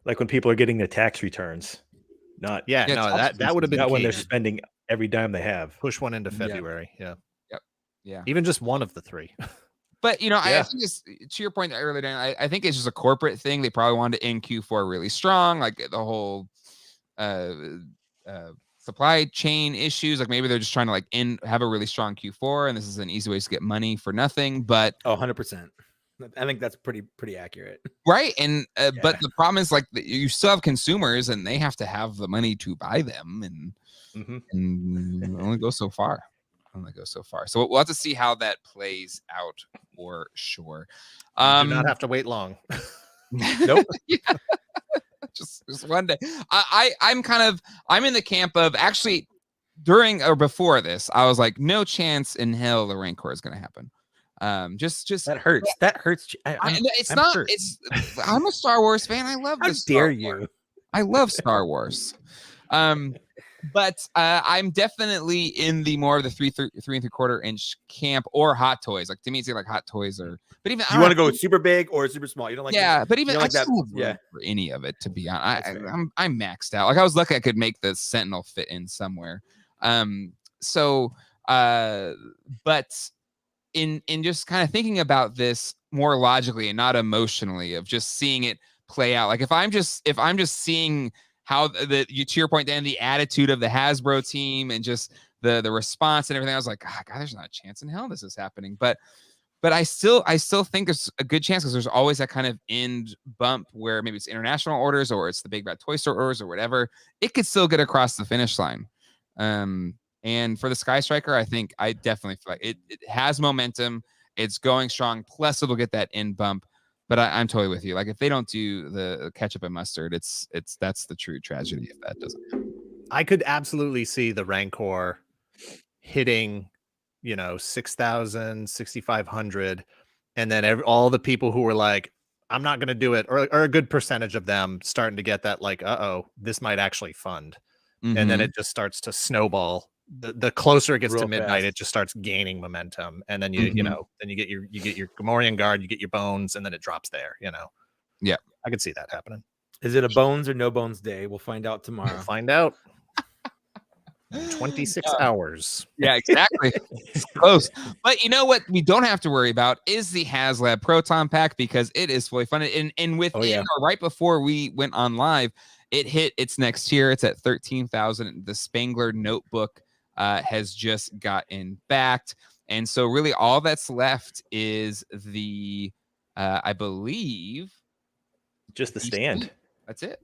like when people are getting their tax returns. Not that would have been when they're spending every dime they have. Push one into February. Yeah. Even just one of the 3. But I think it's, to your point earlier, Dan, I think it's just a corporate thing. They probably wanted to end Q4 really strong, like the whole supply chain issues. Like maybe they're just trying to have a really strong Q4, and this is an easy way to get money for nothing. But 100%. I think that's pretty accurate, right? And but the problem is you still have consumers, and they have to have the money to buy them, and only go so far. So we'll have to see how that plays out for sure. Do not have to wait long. Nope. just one day. I'm in the camp of actually during or before this, I was like, no chance in hell the Rancor is going to happen. Just that hurts. That hurts. I'm a Star Wars fan. I love this. How dare you? I love Star Wars. But I'm definitely in the more of the 3 3/4 inch camp or Hot Toys. Like to me, it's like Hot Toys or. But even you want to go super big or super small. You don't like. Yeah, but even like that. For any of it, to be honest, I'm maxed out. Like I was lucky I could make the Sentinel fit in somewhere. But in just kind of thinking about this more logically and not emotionally, of just seeing it play out. Like if I'm just seeing how to your point, Dan, the attitude of the Hasbro team and just the response and everything, I was like, God, there's not a chance in hell this is happening. But I still think there's a good chance because there's always that kind of end bump where maybe it's international orders or it's the big bad toy store orders or whatever. It could still get across the finish line. And for the Skystriker, I definitely feel like it has momentum. It's going strong. Plus, it'll get that end bump. But I'm totally with you. Like if they don't do the ketchup and mustard, that's the true tragedy if that doesn't happen. I could absolutely see the Rancor hitting, 6,000, 6,500, and then all the people who were like, I'm not going to do it, or a good percentage of them starting to get that like, this might actually fund. Mm-hmm. And then it just starts to snowball. The closer it gets to midnight, it just starts gaining momentum, and then you get your Gamorrean Guard, you get your bones, and then it drops there. Yeah, I could see that happening. Is it a bones or no bones day? We'll find out tomorrow. We'll find out. 26 hours. Yeah, exactly. It's close. But you know what we don't have to worry about is the Haslab Proton Pack, because it is fully funded. And within or right before we went on live, it hit its next tier. It's at 13,000. The Spangler Notebook has just gotten backed. And so really all that's left is the, I believe, just the stand. That's it.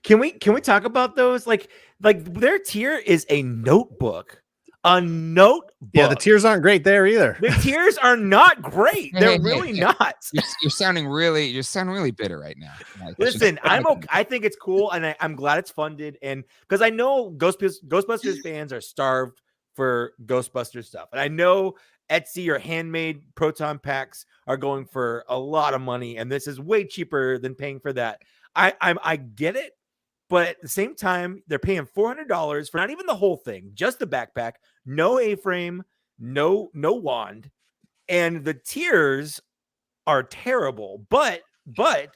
Can we talk about those? Like their tier is a notebook. A notebook. Yeah, the tiers aren't great there either. The tiers are not great. They're really not. You're sounding really bitter right now. Listen, I think it's cool, and I'm glad it's funded, and because I know Ghostbusters fans are starved for Ghostbusters stuff, and I know Etsy or handmade proton packs are going for a lot of money, and this is way cheaper than paying for that. I get it. But at the same time, they're paying $400 for not even the whole thing, just the backpack, no A-frame, no wand, and the tiers are terrible. But the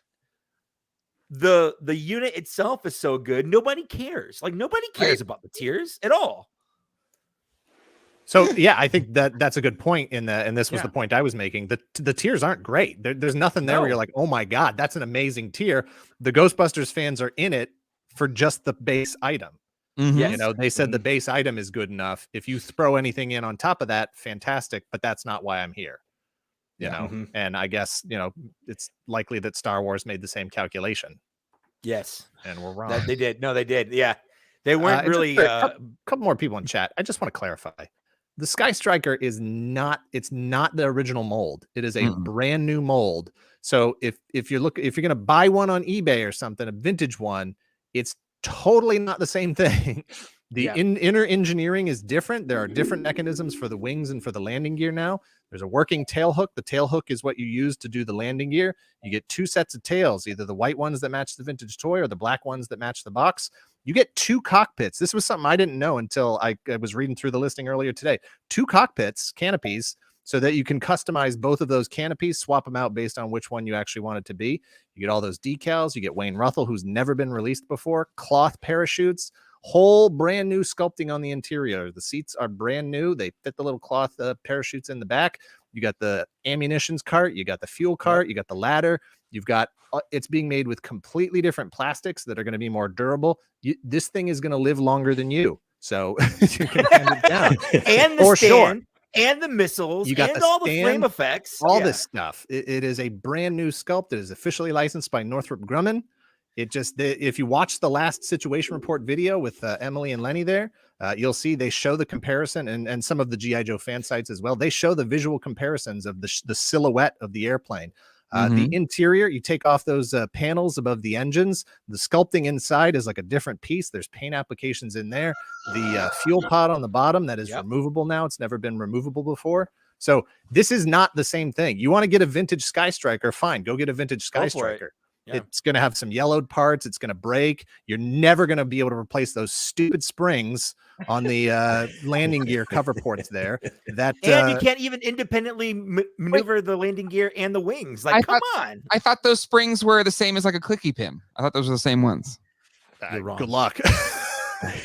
unit itself is so good, nobody cares. Like nobody cares about the tiers at all. So yeah, I think that's a good point in that, and this was the point I was making. The tiers aren't great. There's nothing there where you're like, oh my God, that's an amazing tier. The Ghostbusters fans are in it for just the base item. Mm-hmm. They said the base item is good enough. If you throw anything in on top of that, fantastic, but that's not why I'm here. And I guess, it's likely that Star Wars made the same calculation. Yes. And we're wrong. That they did. No, they did. Yeah. They weren't really a couple more people in chat. I just want to clarify. The Skystriker is not the original mold. It is a brand new mold. So if you're going to buy one on eBay or something, a vintage one, it's totally not the same thing. The inner engineering is different. There are different mechanisms for the wings and for the landing gear now. There's a working tail hook. The tail hook is what you use to do the landing gear. You get 2 sets of tails, either the white ones that match the vintage toy or the black ones that match the box. You get 2 cockpits. This was something I didn't know until I was reading through the listing earlier today. 2 cockpits, canopies, so that you can customize both of those canopies, swap them out based on which one you actually want it to be. You get all those decals. You get Wayne Ruthell, who's never been released before, cloth parachutes, whole brand new sculpting on the interior. The seats are brand new. They fit the little cloth parachutes in the back. you got the ammunitions cart, you got the fuel cart, you got the ladder, you've got it's being made with completely different plastics that are going to be more durable. This thing is going to live longer than you. So you can hand it down. And the stand, and the missiles, you got and the all stand, the flame effects. All this stuff. It is a brand new sculpt. It is officially licensed by Northrop Grumman. It just, if you watch the last situation report video with Emily and Lenny there, you'll see they show the comparison, and some of the G.I. Joe fan sites as well. They show the visual comparisons of the silhouette of the airplane. The interior, you take off those panels above the engines. The sculpting inside is like a different piece. There's paint applications in there. The fuel pod on the bottom, that is removable now. It's never been removable before. So this is not the same thing. You want to get a vintage Skystriker? Fine, go get a vintage Skystriker. Yeah. It's going to have some yellowed parts. It's going to break. You're never going to be able to replace those stupid springs on the landing gear cover ports there. And you can't even independently maneuver the landing gear and the wings. Like, come on. I thought those springs were the same as like a clicky pin. I thought those were the same ones. You're wrong. Good luck.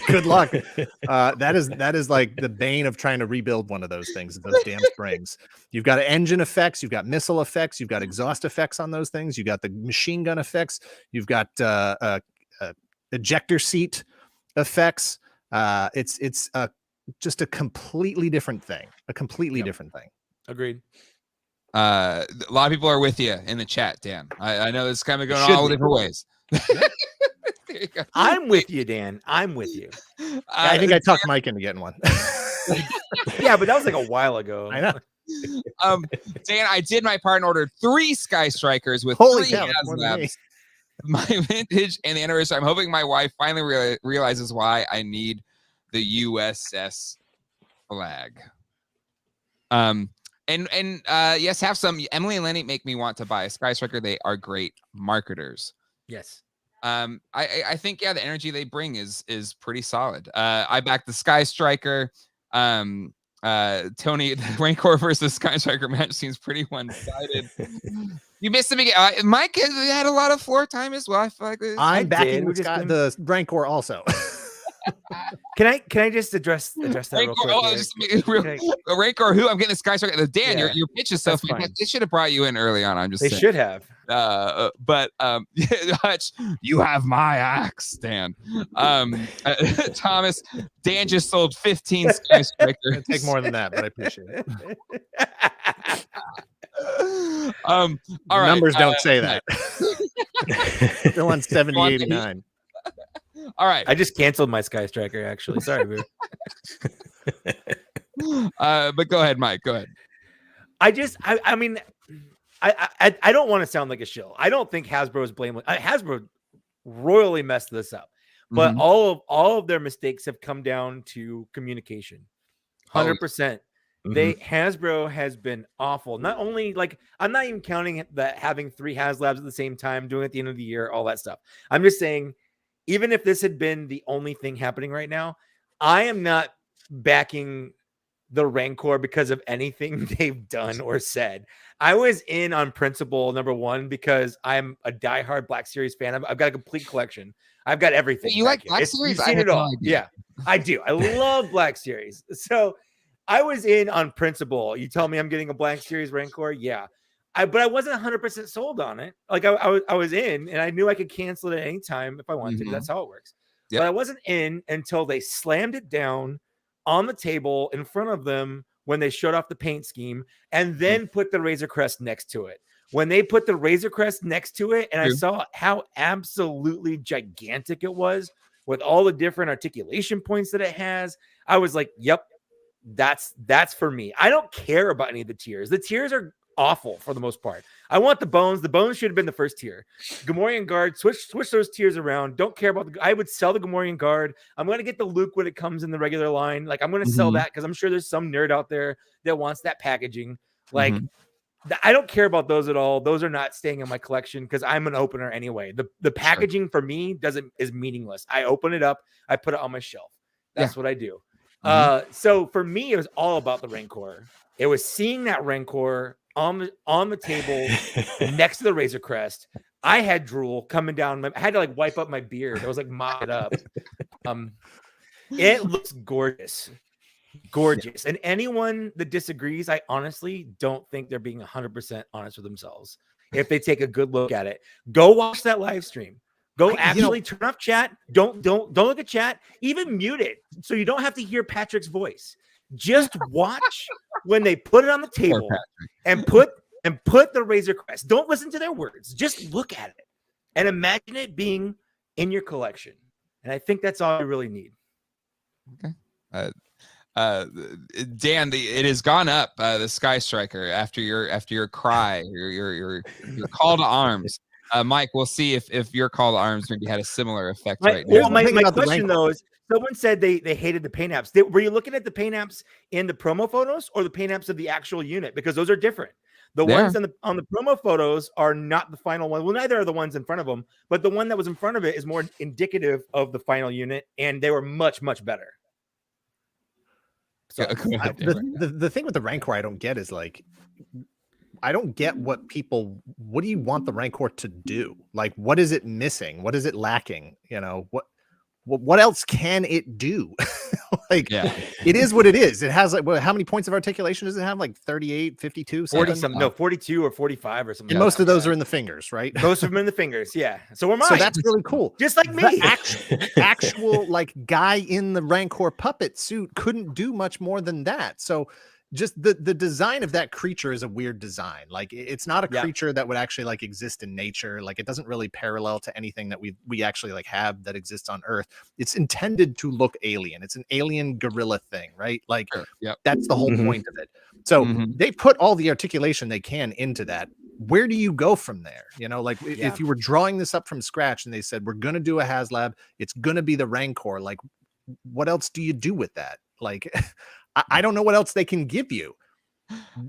Good luck. That is like the bane of trying to rebuild one of those things, those damn springs. You've got engine effects, you've got missile effects, you've got exhaust effects on those things, you've got the machine gun effects, you've got ejector seat effects. It's just a completely different thing. Different thing. Agreed. A lot of people are with you in the chat, Dan. I know it's kind of going all different ways. I'm with you, Dan. I'm with you. I think I talked Mike into getting one. Yeah, but that was like a while ago. I know. Dan, I did my part and ordered 3 Skystrikers with Holy 3 cow, Haslabs. My vintage and the anniversary. I'm hoping my wife finally realizes why I need the USS flag. And yes, have some. Emily and Lenny make me want to buy a Skystriker. They are great marketers. Yes. I think the energy they bring is pretty solid. I back the Skystriker. Tony, the Rancor versus Skystriker match seems pretty one-sided. You missed him again. Mike had a lot of floor time as well. I feel like I'm backing the Rancor also. Can I just address that real quick? Rancor, who I'm getting the Skystriker. Dan, your pitch is so fantastic. They should have brought you in early on. I'm just saying. They should have. But Hutch, you have my axe, Dan. Thomas, Dan just sold 15 Skystrikers. Take more than that, but I appreciate it. All right. Numbers don't say that. Still on 7089. All right. I just canceled my Skystriker, actually. Sorry, Boo. But go ahead, Mike. Go ahead. I mean, I don't want to sound like a shill. I don't think Hasbro is blameless. Hasbro royally messed this up, but all of their mistakes have come down to communication. 100%. Hasbro has been awful. Not only like, I'm not even counting that having 3 Haslabs at the same time, doing it at the end of the year, all that stuff. I'm just saying, even if this had been the only thing happening right now, I am not backing the Rancor because of anything they've done or said. I was in on principle, number one, because I'm a diehard Black Series fan. I've got a complete collection. I've got everything. You like Black Series? You've seen it all. Yeah, I do. I love Black Series. So I was in on principle. You tell me I'm getting a Black Series Rancor? Yeah. But I wasn't 100% sold on it. Like I was in, and I knew I could cancel it at any time if I wanted to. That's how it works. Yep. But I wasn't in until they slammed it down on the table in front of them when they showed off the paint scheme, and then put the Razor Crest next to it. When they put the Razor Crest next to it, and I saw how absolutely gigantic it was with all the different articulation points that it has, I was like, "Yep, that's for me." I don't care about any of the tiers. The tiers are awful for the most part. I want the bones. The bones should have been the first tier. Gamorrean Guard, switch those tiers around. Don't care about I would sell the Gamorrean Guard. I'm going to get the Luke when it comes in the regular line. Like, I'm going to sell that because I'm sure there's some nerd out there that wants that packaging. Like, I don't care about those at all. Those are not staying in my collection because I'm an opener anyway. The packaging for me is meaningless. I open it up. I put it on my shelf. That's what I do. So for me, it was all about the Rancor. It was seeing that Rancor on the table next to the Razor Crest. I had drool coming down. I had to like wipe up my beard. I was like mopped up. It looks gorgeous. gorgeous. And anyone that disagrees, I honestly don't think they're being 100% honest with themselves. If they take a good look at it, go watch that live stream. Go turn off chat. Don't look at chat. Even mute it so you don't have to hear Patrick's voice. Just watch when they put it on the table and put the Razor Crest. Don't listen to their words. Just look at it and imagine it being in your collection. And I think that's all you really need. Okay. Dan, it has gone up, the Skystriker, after your cry, your call to arms. Mike, we'll see if your call to arms maybe had a similar effect right now. Well, my question though is, someone said they hated the paint apps. Were you looking at the paint apps in the promo photos or the paint apps of the actual unit? Because those are different. The ones on the promo photos are not the final one. Well, neither are the ones in front of them, but the one that was in front of it is more indicative of the final unit, and they were much, much better. So the thing with the Rancor I don't get is like, I don't get what do you want the Rancor to do? Like, what is it missing? What is it lacking? You know, what else can it do? It is what it is. It has like, how many points of articulation does it have? Like 38, 52, 42 or 45 or something. And most of those are in the fingers, right? Most of them in the fingers. Yeah. So are mine. So that's really cool. Just like me. Actual like guy in the Rancor puppet suit couldn't do much more than that. So just the design of that creature is a weird design. Like, it's not a creature that would actually like exist in nature. Like, it doesn't really parallel to anything that we actually like have that exists on Earth. It's intended to look alien. It's an alien gorilla thing, right? Like, that's the whole point of it. So they put all the articulation they can into that. Where do you go from there? You know, like if you were drawing this up from scratch and they said, we're going to do a Haslab, it's going to be the Rancor. Like, what else do you do with that? Like, I don't know what else they can give you.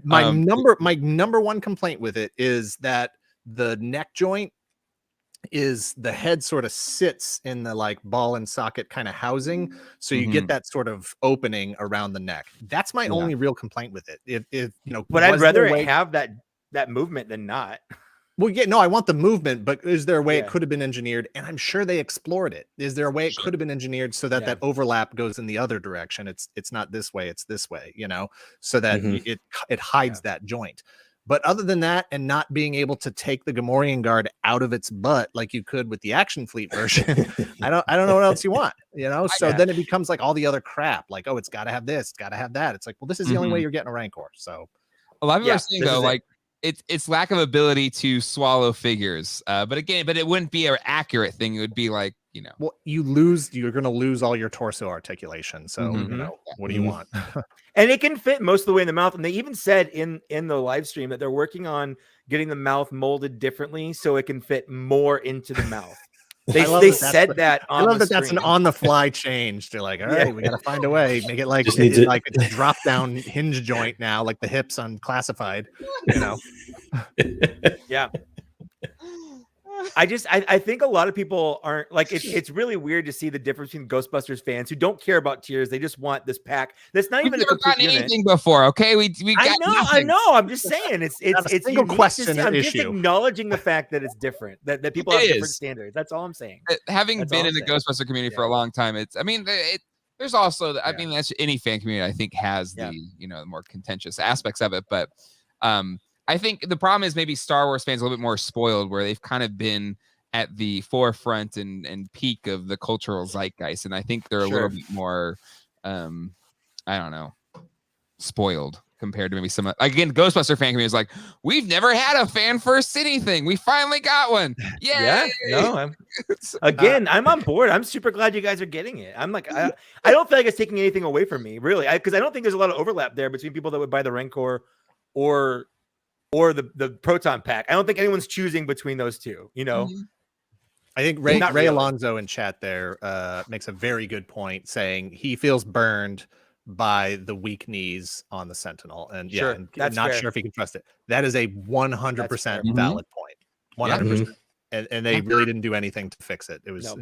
My number one complaint with it is that the neck joint is the head sort of sits in the like ball and socket kind of housing. So you get that sort of opening around the neck. That's my only real complaint with it. If you know, but I'd rather have that movement than not. Well, yeah, no, I want the movement, but is there a way it could have been engineered? And I'm sure they explored it. Is there a way it could have been engineered so that that overlap goes in the other direction? It's not this way, it's this way, you know, so that it hides that joint. But other than that, and not being able to take the Gamorrean guard out of its butt like you could with the Action Fleet version, I don't know what else you want, you know. So then it becomes like all the other crap, like, oh, it's got to have this, it's got to have that. It's like, well, this is the only way you're getting a Rancor. So a lot of people are saying though, like, it's lack of ability to swallow figures, but it wouldn't be an accurate thing. It would be like, you know, well, you're going to lose all your torso articulation. So you know, what do you want? And it can fit most of the way in the mouth. And they even said in the live stream that they're working on getting the mouth molded differently so it can fit more into the mouth. They said that on I love the that that's an screen. on the fly change. They're like, all right, we got to find a way, make it like like a drop down hinge joint now, like the hips on Classified, you know. Yeah. I think a lot of people aren't like, it's really weird to see the difference between Ghostbusters fans who don't care about tiers. They just want this pack that's not even a complete unit. Anything before. Okay, we got I know. I'm just saying it's a single question. I'm just acknowledging the fact that it's different. That people have different standards. That's all I'm saying. Having been in the Ghostbuster community for a long time, there's also that's any fan community I think has the the more contentious aspects of it, but I think the problem is maybe Star Wars fans are a little bit more spoiled, where they've kind of been at the forefront and peak of the cultural zeitgeist, and I think they're a little bit more, I don't know, spoiled compared to maybe some. Again, Ghostbuster fan community is like, we've never had a fan first anything. We finally got one. Yay! Yeah, no, I'm on board. I'm super glad you guys are getting it. I'm like, I don't feel like it's taking anything away from me, really, because I don't think there's a lot of overlap there between people that would buy the Rancor or the Proton pack. I don't think anyone's choosing between those two, you know. I think Ray Alonso in chat there makes a very good point, saying he feels burned by the weak knees on the Sentinel, and and not sure if he can trust it. That is a 100% valid point. 100%. And they really didn't do anything to fix it. It was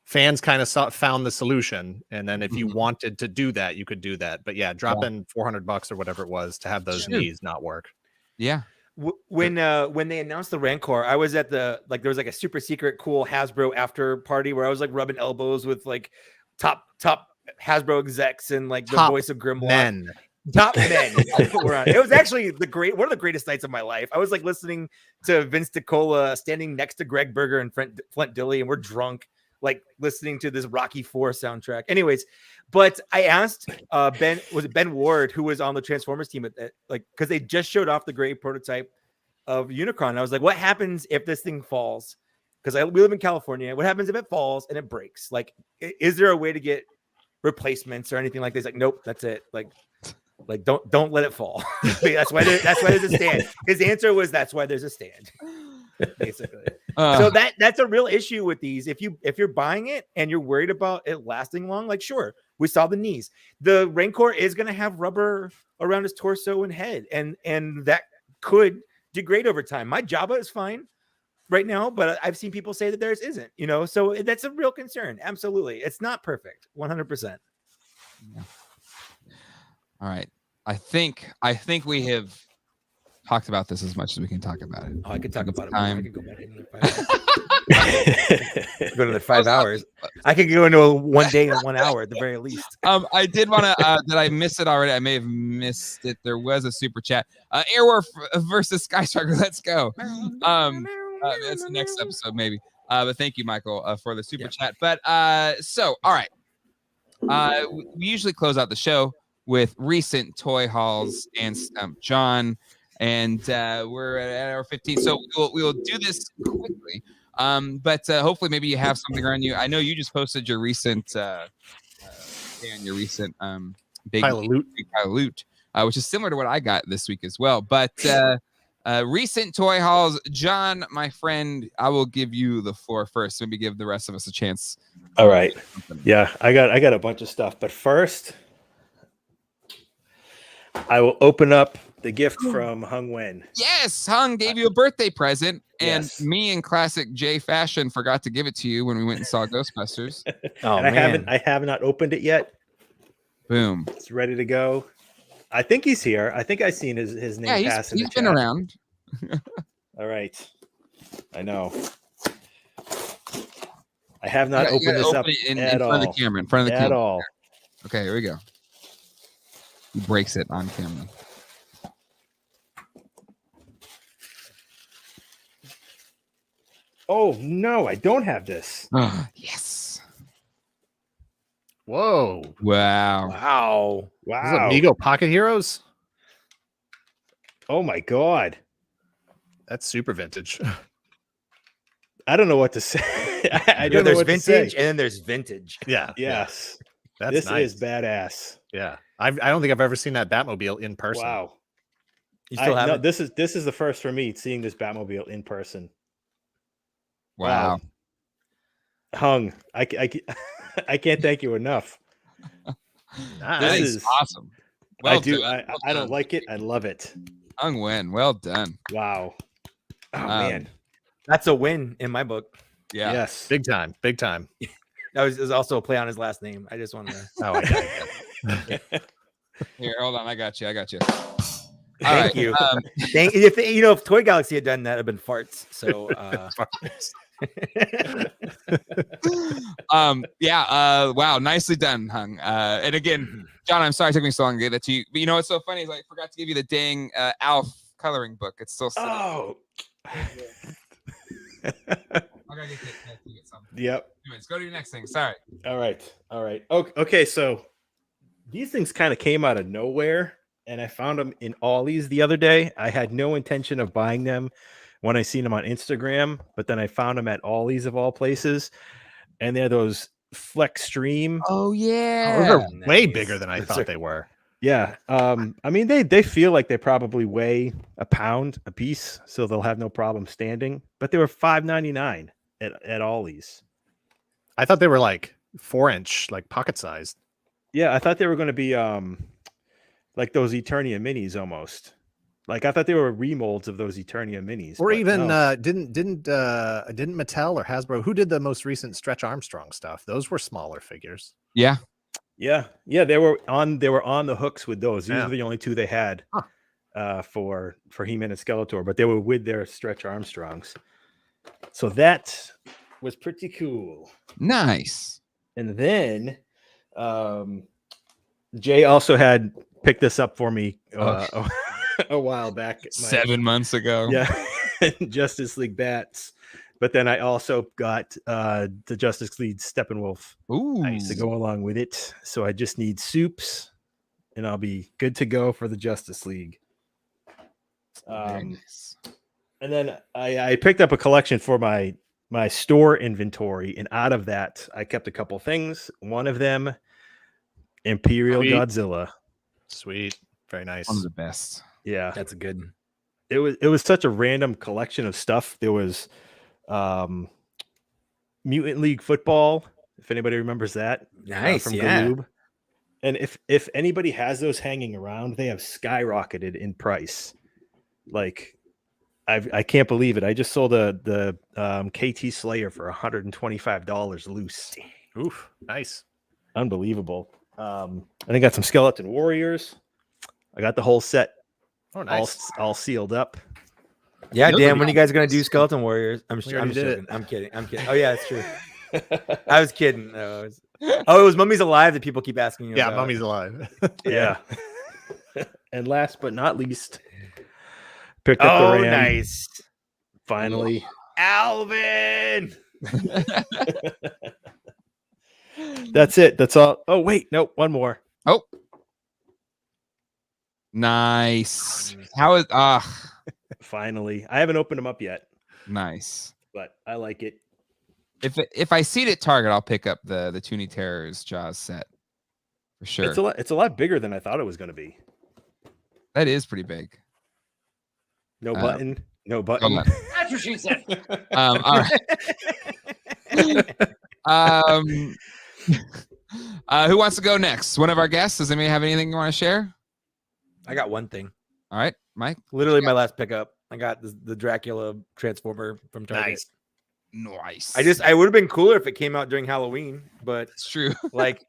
fans kind of found the solution, and then if you wanted to do that, you could do that. But drop in $400 or whatever it was to have those knees not work. Yeah. When they announced the Rancor, I was at there was like a super secret cool Hasbro after party where I was like rubbing elbows with like top Hasbro execs and like the Top voice of Grimlock. Men. Top men. It was actually one of the greatest nights of my life. I was like listening to Vince DiCola standing next to Greg Berger and Flint Dilley, and we're drunk, like listening to this Rocky IV soundtrack. Anyways, but I asked Ben Ward, who was on the Transformers team because they just showed off the gray prototype of Unicron. I was like, what happens if this thing falls? Because we live in California. What happens if it falls and it breaks? Like, is there a way to get replacements or anything like this? Like, nope, that's it. Like don't let it fall. that's why there's a stand. His answer was that's why there's a stand. Basically. So that's a real issue with these. If you're buying it and you're worried about it lasting long, like sure, we saw the knees. The Rancor is going to have rubber around his torso and head, and that could degrade over time. My Jabba is fine right now, but I've seen people say that theirs isn't. So that's a real concern. Absolutely, it's not perfect, 100%. Yeah. All right. I think we have talked about this as much as we can talk about it. Oh, I could talk about it more. I could go back another 5 hours. Go another 5 hours. I could go into 1 day and 1 hour at the very least. I did want to did I miss it already? I may have missed it. There was a super chat. Airwolf versus Skystriker. Let's go. That's the next episode maybe. But thank you, Michael, for the super chat. But so all right. We usually close out the show with recent toy hauls and Stump John, and we're at hour 15, so we'll do this quickly. But hopefully, maybe you have something around you. I know you just posted your recent, big pile of loot, which is similar to what I got this week as well. But recent toy hauls, John, my friend, I will give you the floor first. Maybe give the rest of us a chance. All right. Yeah, I got a bunch of stuff, but first, I will open up the gift from Hung Wen. Yes, Hung gave you a birthday present, and me in classic J fashion forgot to give it to you when we went and saw Ghostbusters. I have not opened it yet. Boom. It's ready to go. I think he's here. I think I've seen his name pass in the chat. He's been around. All right. I know. I have not opened this up in front of the camera. In front of the camera. At all. Okay, here we go. He breaks it on camera. Oh, no, I don't have this. Yes. Whoa. Wow. This is Amigo Pocket Heroes? Oh, my God. That's super vintage. I don't know what to say. I don't know what vintage to say. and then there's vintage. Yeah. Yes. That's nice. Is badass. Yeah. I don't think I've ever seen that Batmobile in person. Wow. You still have it? This is the first for me seeing this Batmobile in person. Wow. Hung. I can't thank you enough. That is awesome. Well, I don't like it. I love it. Hung Wen. Well done. Wow. Oh man. That's a win in my book. Yeah. Yes. Big time. Big time. That was also a play on his last name. I just wanted to. Oh, I got it. Here, hold on. I got you. Thank you. If Toy Galaxy had done that, it'd been farts. So wow, nicely done, Hung. And again, John, I'm sorry it took me so long to get that to you. But you know what's so funny is I forgot to give you the dang Alf coloring book. It's still oh. I gotta get something. Yep. Anyways, go to your next thing. Sorry. All right. Okay, so these things kind of came out of nowhere, and I found them in Ollie's the other day. I had no intention of buying them when I seen them on Instagram, but then I found them at Ollie's of all places, and they're those Flex Stream. Oh yeah, those are way bigger than I thought they were. Yeah. I mean, they feel like they probably weigh a pound a piece, so they'll have no problem standing. But they were $5.99 at Ollie's. I thought they were like 4-inch, like pocket sized. Yeah, I thought they were going to be like those Eternia minis almost. Like I thought they were remolds of those Eternia minis. Or even didn't Mattel or Hasbro, who did the most recent Stretch Armstrong stuff? Those were smaller figures. Yeah. Yeah, they were on the hooks with those. These are the only two they had for He-Man and Skeletor, but they were with their Stretch Armstrongs. So that was pretty cool. Nice. And then Jay also had picked this up for me a while back. 7 months ago. Yeah. Justice League Bats. But then I also got the Justice League Steppenwolf to go along with it. So I just need soups and I'll be good to go for the Justice League. Nice. And then I picked up a collection for my store inventory. And out of that, I kept a couple things. One of them, Imperial Godzilla. Sweet. Very nice. One of the best. Yeah. That's a good. It was such a random collection of stuff. There was Mutant League Football, if anybody remembers that. Nice, from yeah. Galoob. And if anybody has those hanging around, they have skyrocketed in price. Like I can't believe it. I just sold the KT Slayer for $125 loose. Oof, nice. Unbelievable. And I got some Skeleton Warriors. I got the whole set. Oh, nice. All sealed up. Yeah, Dan, when you guys are gonna do Skeleton Warriors? I'm joking. I'm kidding. Oh yeah, it's true. I was kidding. It was Mummies Alive that people keep asking you about. Mummies Alive. Yeah. And last but not least, picked up the Ram. Nice. Finally. Alvin. That's it. That's all. Oh, wait. No, one more. Oh. Nice. How is Finally. I haven't opened them up yet. Nice. But I like it. If I see it at Target, I'll pick up the Toonie Terrors Jaws set. For sure. It's a lot bigger than I thought it was going to be. That is pretty big. No button. No button. That's what she said. All right. Who wants to go next? One of our guests. Does anybody have anything you want to share? I got one thing. All right, Mike. Literally my last pickup. I got the Dracula Transformer from Target. Nice. I would have been cooler if it came out during Halloween, but it's true. Like,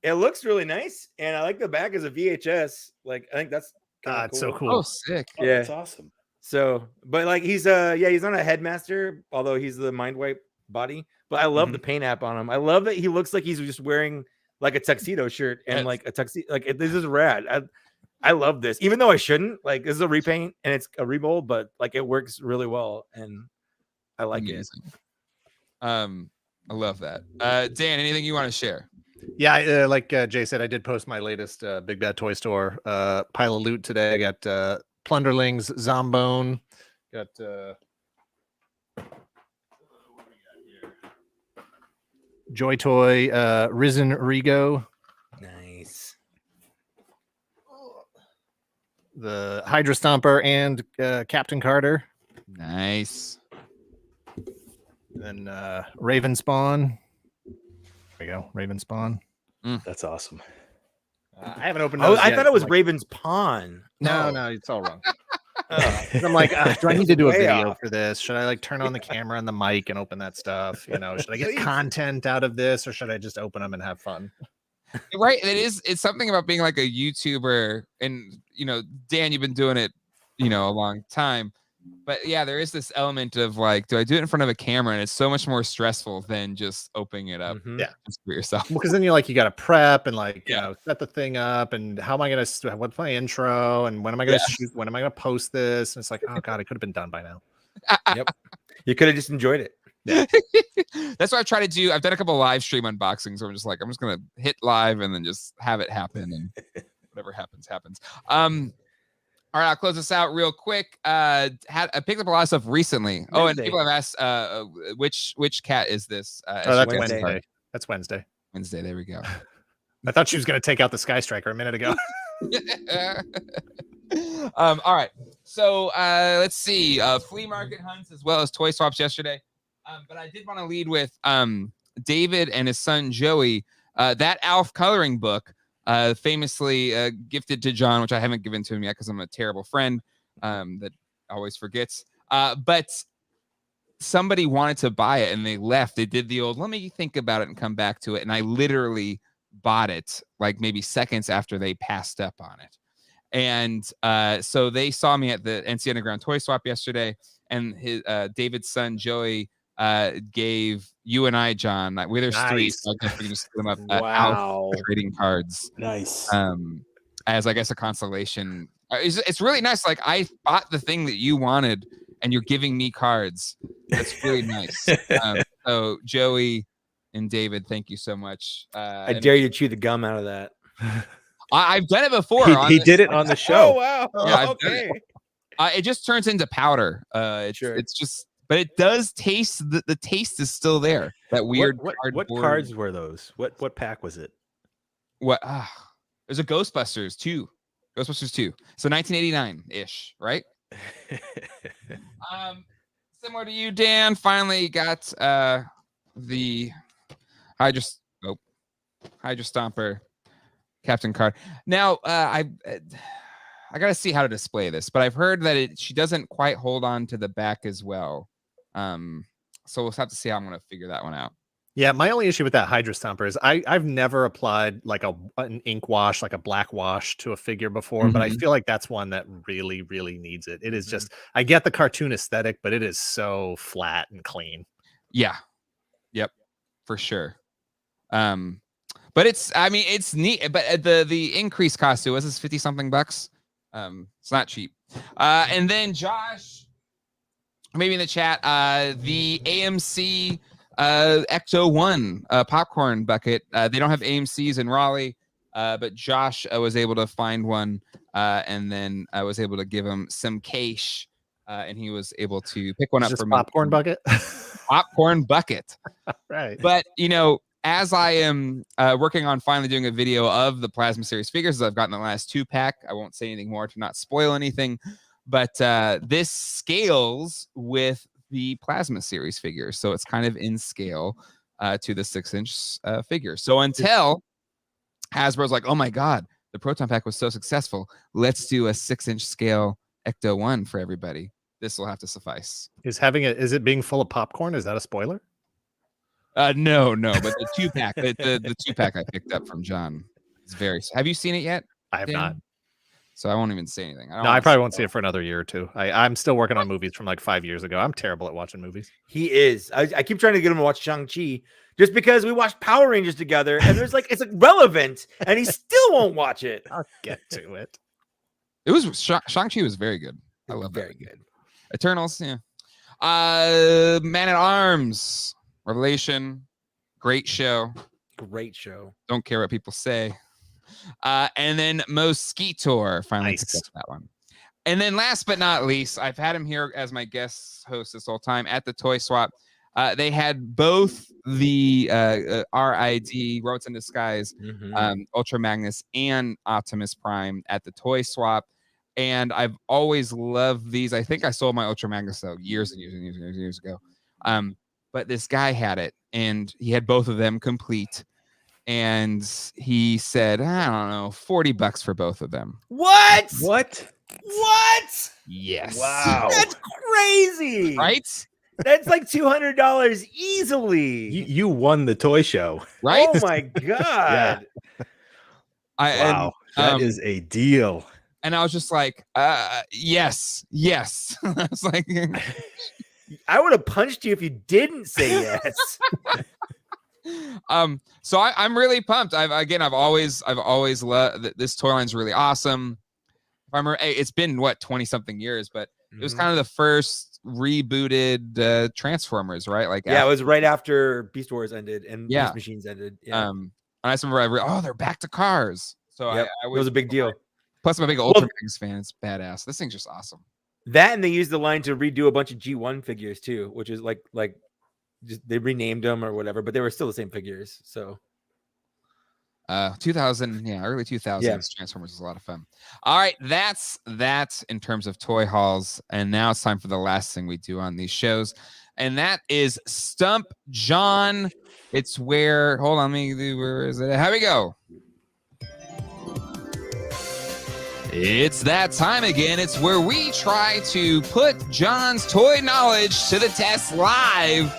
it looks really nice, and I like the back as a VHS. Like, I think that's it's so cool. Oh, sick. Yeah, that's awesome. So, but like he's not a headmaster, although he's the mind wipe body. But I love the paint app on him. I love that he looks like he's just wearing like a tuxedo shirt and like a tuxedo. Like this is rad. I love this, even though I shouldn't. Like, this is a repaint and it's a remold, but like it works really well, and I like it. I love that. Dan, anything you want to share? Yeah, like Jay said, I did post my latest Big Bad Toy Store pile of loot today. I got Plunderlings, Zombone, got Joy Toy, Risen Rigo. Nice. The Hydra Stomper and Captain Carter. Nice. Then Raven Spawn. There we go, Raven Spawn. That's awesome. I haven't opened those I yet. thought it was Raven's Pawn. No, it's all wrong. I'm like, do I need to do a video for this? Should I like turn on the camera and the mic and open that stuff? You know, should I get content out of this, or should I just open them and have fun? Right. It's something about being like a YouTuber, and Dan, you've been doing it, a long time. But yeah, there is this element of like, do I do it in front of a camera? And it's so much more stressful than just opening it up. Yeah, for yourself. Because then you got to prep and set the thing up, and how am I gonna? What's my intro? And when am I gonna shoot? When am I gonna post this? And it's like, oh god, it could have been done by now. Yep, you could have just enjoyed it. Yeah. That's what I try to do. I've done a couple live stream unboxings where I'm just gonna hit live and then just have it happen, and whatever happens. All right, I'll close this out real quick. I picked up a lot of stuff recently. Oh, and people have asked, which cat is this? That's Wednesday. That's Wednesday. Wednesday. There we go. I thought she was going to take out the Skystriker a minute ago. All right. So let's see. Flea market hunts as well as toy swaps yesterday. But I did want to lead with David and his son Joey. That Alf coloring book. Famously gifted to John, which I haven't given to him yet because I'm a terrible friend that always forgets. But somebody wanted to buy it and they left. They did the old, let me think about it and come back to it. And I literally bought it like maybe seconds after they passed up on it. And so they saw me at the NC Underground Toy Swap yesterday, and his David's son Joey gave you and I, John, there's three, so I guess we can just split them up. Wow. Trading cards. Nice. As I guess a consolation. It's really nice. Like I bought the thing that you wanted, and you're giving me cards. That's really nice. So Joey and David, thank you so much. I dare you to chew the gum out of that. I've done it before. He did it on the show. Oh wow! Yeah, okay. It just turns into powder. It's just, but it does taste. The taste is still there. That weird. What cards were those? What pack was it? What? There's a Ghostbusters 2. Ghostbusters 2. So 1989 ish, right? Similar to you, Dan. Finally got the Hydra Stomper Captain card. Now I gotta see how to display this, but I've heard that she doesn't quite hold on to the back as well. So we'll have to see how I'm gonna figure that one out. Yeah, my only issue with that Hydra Stomper is I've never applied like an ink wash, like a black wash to a figure before, but I feel like that's one that really, really needs it. It is just, I get the cartoon aesthetic, but it is so flat and clean. Yeah. Yep. For sure. But it's neat, but the increased cost to us is 50 something bucks. It's not cheap. And then Josh, maybe in the chat, the AMC Ecto 1 popcorn bucket. They don't have AMCs in Raleigh, but Josh was able to find one, and then I was able to give him some cash, and he was able to pick one up for me. Popcorn bucket? Popcorn bucket. Right. But, as I am working on finally doing a video of the Plasma Series figures, I've gotten the last 2-pack. I won't say anything more to not spoil anything, but this scales with the Plasma Series figure, so it's kind of in scale to the 6-inch figure. So until Hasbro's like, oh my god, the Proton Pack was so successful, let's do a 6-inch scale Ecto 1 for everybody. This will have to suffice. Is it being full of popcorn? Is that a spoiler? No, but the 2-pack, the 2-pack I picked up from John is very. Have you seen it yet? I have not. So I won't even say anything. I probably won't see it for another year or two. I'm still working on movies from like 5 years ago. I'm terrible at watching movies. He is. I keep trying to get him to watch Shang-Chi just because we watched Power Rangers together, and there's like it's relevant, and he still won't watch it. I'll get to it. It was Shang-Chi was very good. I love very good. Eternals, yeah. Man at Arms, Revelation, great show. Great show. Don't care what people say. And then Mosquito finally picked up that one. And then last but not least, I've had him here as my guest host this whole time at the Toy Swap. They had both the RID, Robots in Disguise, Ultra Magnus, and Optimus Prime at the Toy Swap. And I've always loved these. I think I sold my Ultra Magnus though years and years ago. But this guy had it, and he had both of them complete. And he said, I don't know, $40 for both of them. What? Yes. Wow. That's crazy. Right? That's like $200 easily. You won the toy show. Right? Oh my God. Wow. That is a deal. And I was just like, yes. I was like, I would have punched you if you didn't say yes. So I'm really pumped. I've always loved this toy line's really awesome. If I remember, it's been 20 something years, but it was kind of the first rebooted Transformers, right? Like, it was right after Beast Wars ended and Beast Machines ended. Yeah. And I just remember, they're back to cars. So it was a big deal. Plus, I'm a big Ultra Magnus fan. It's badass. This thing's just awesome. That, and they used the line to redo a bunch of G1 figures too, which is like just they renamed them or whatever, but they were still the same figures. So 2000, early 2000s Transformers was a lot of fun. All right, that's that in terms of toy hauls, and now it's time for the last thing we do on these shows, and that is Stump John. It's where where is it? Here we go. It's that time again. It's where we try to put John's toy knowledge to the test live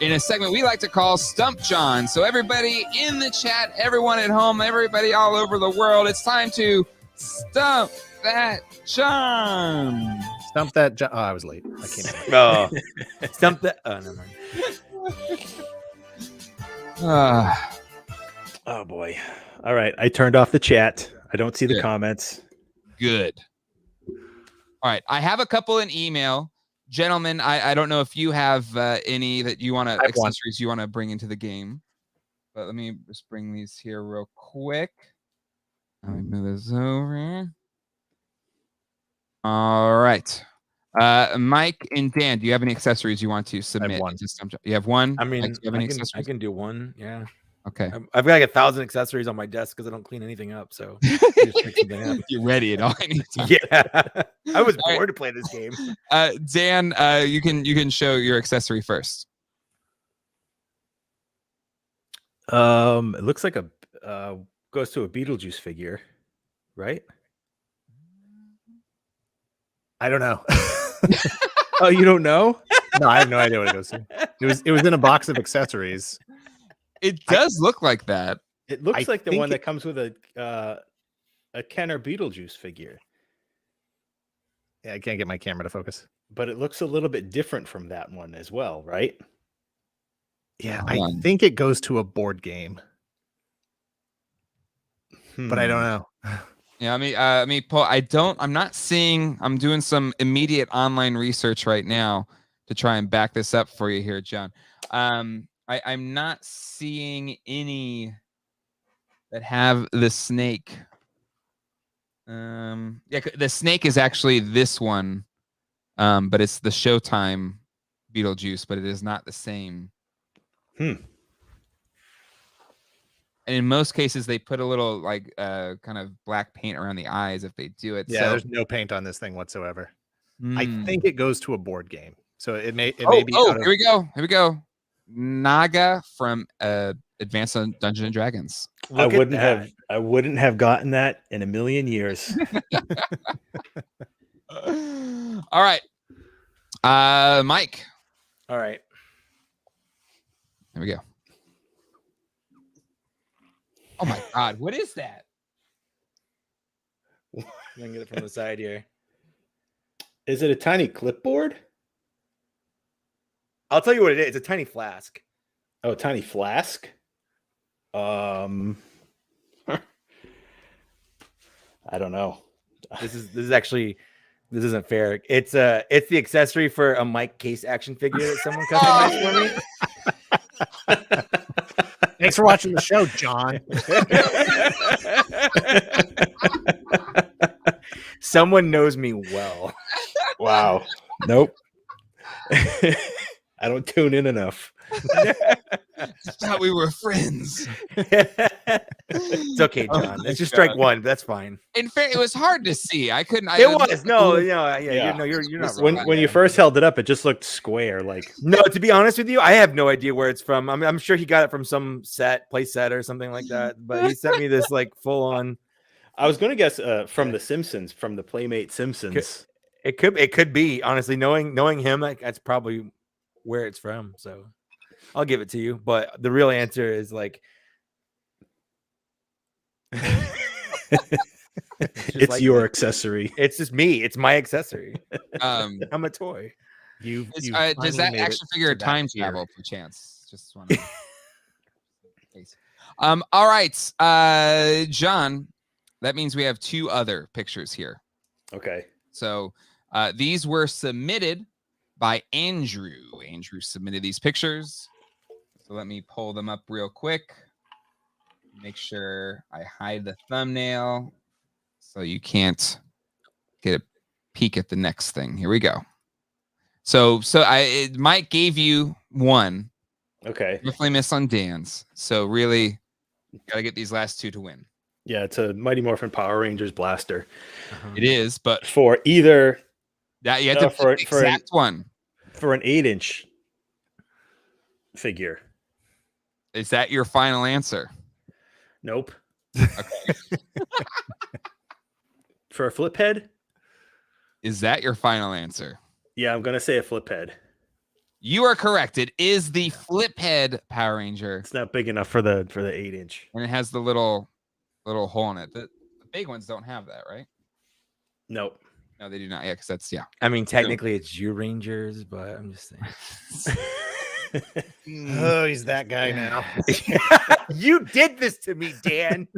in a segment we like to call Stump John. So everybody in the chat, everyone at home, everybody all over the world, it's time to Stump that John. Stump that. Oh, I was late. I can't. Oh, stump that. Oh, never mind. Oh boy. All right. I turned off the chat. I don't see the comments. Good. All right. I have a couple in email. Gentlemen, I don't know if you have any that you want to accessories you want to bring into the game. But let me just bring these here real quick. Let me move this over. All right. Mike and Dan, do you have any accessories you want to submit? You have one? I mean, Mike, I can do one. Yeah. Okay. I've got like 1,000 accessories on my desk because I don't clean anything up. So just pick something up. You're ready at all any time. Yeah. I was bored to play this game. Dan, you can show your accessory first. It looks like a goes to a Beetlejuice figure, right? I don't know. Oh, you don't know? No, I have no idea what it goes to. It was in a box of accessories. It does look like that. It looks like the one that comes with a Kenner Beetlejuice figure. Yeah, I can't get my camera to focus. But it looks a little bit different from that one as well, right? Yeah, I think it goes to a board game. But I don't know. Yeah, Paul, I'm not seeing. I'm doing some immediate online research right now to try and back this up for you here, John. I'm not seeing any that have the snake. Yeah, the snake is actually this one, but it's the Showtime Beetlejuice, but it is not the same. And in most cases, they put a little like kind of black paint around the eyes if they do it. Yeah, so, there's no paint on this thing whatsoever. I think it goes to a board game, so it may be. Here we go. Naga from Advanced Dungeons and Dragons. I wouldn't have gotten that in a million years. All right, Mike. All right, here we go. Oh my God, what is that? I'm gonna get it from the side here. Is it a tiny clipboard? I'll tell you what it is. It's a tiny flask. Oh, a tiny flask? I don't know. This isn't fair. It's the accessory for a Mike Kaess action figure that someone customized for me. Thanks for watching the show, John. Someone knows me well. Wow. Nope. I don't tune in enough. Thought we were friends. It's okay, John. Let's just strike one. That's fine. In fact, it was hard to see. I couldn't. It was you're not wrong. When you first held it up, it just looked square. Like no, to be honest with you, I have no idea where it's from. I'm sure he got it from some play set or something like that. But he sent me this like full on. I was going to guess from the Simpsons, from the Playmate Simpsons. It could be, honestly, knowing him, like that's probably where it's from. So I'll give it to you. But the real answer is like it's like your accessory. It's just me. It's my accessory. I'm a toy. Does that action figure time travel per chance? Just want to. All right, John. That means we have two other pictures here. Okay. So these were submitted by Andrew. Andrew submitted these pictures. So let me pull them up real quick. Make sure I hide the thumbnail so you can't get a peek at the next thing. Here we go. So Mike gave you one. Okay. Definitely miss on Dan's. So really gotta get these last two to win. Yeah, it's a Mighty Morphin Power Rangers blaster. It is, but for either that you have to for exact one. For an 8-inch figure. Is that your final answer? Nope. Okay. For a flip head? Is that your final answer? Yeah, I'm gonna say a flip head. You are correct. It is the flip head Power Ranger. It's not big enough for the 8-inch. And it has the little hole in it. The big ones don't have that, right? Nope. No, they do not. Yeah, because that's I mean, technically it's you Rangers, but I'm just saying. Oh, he's that guy now. You did this to me, Dan.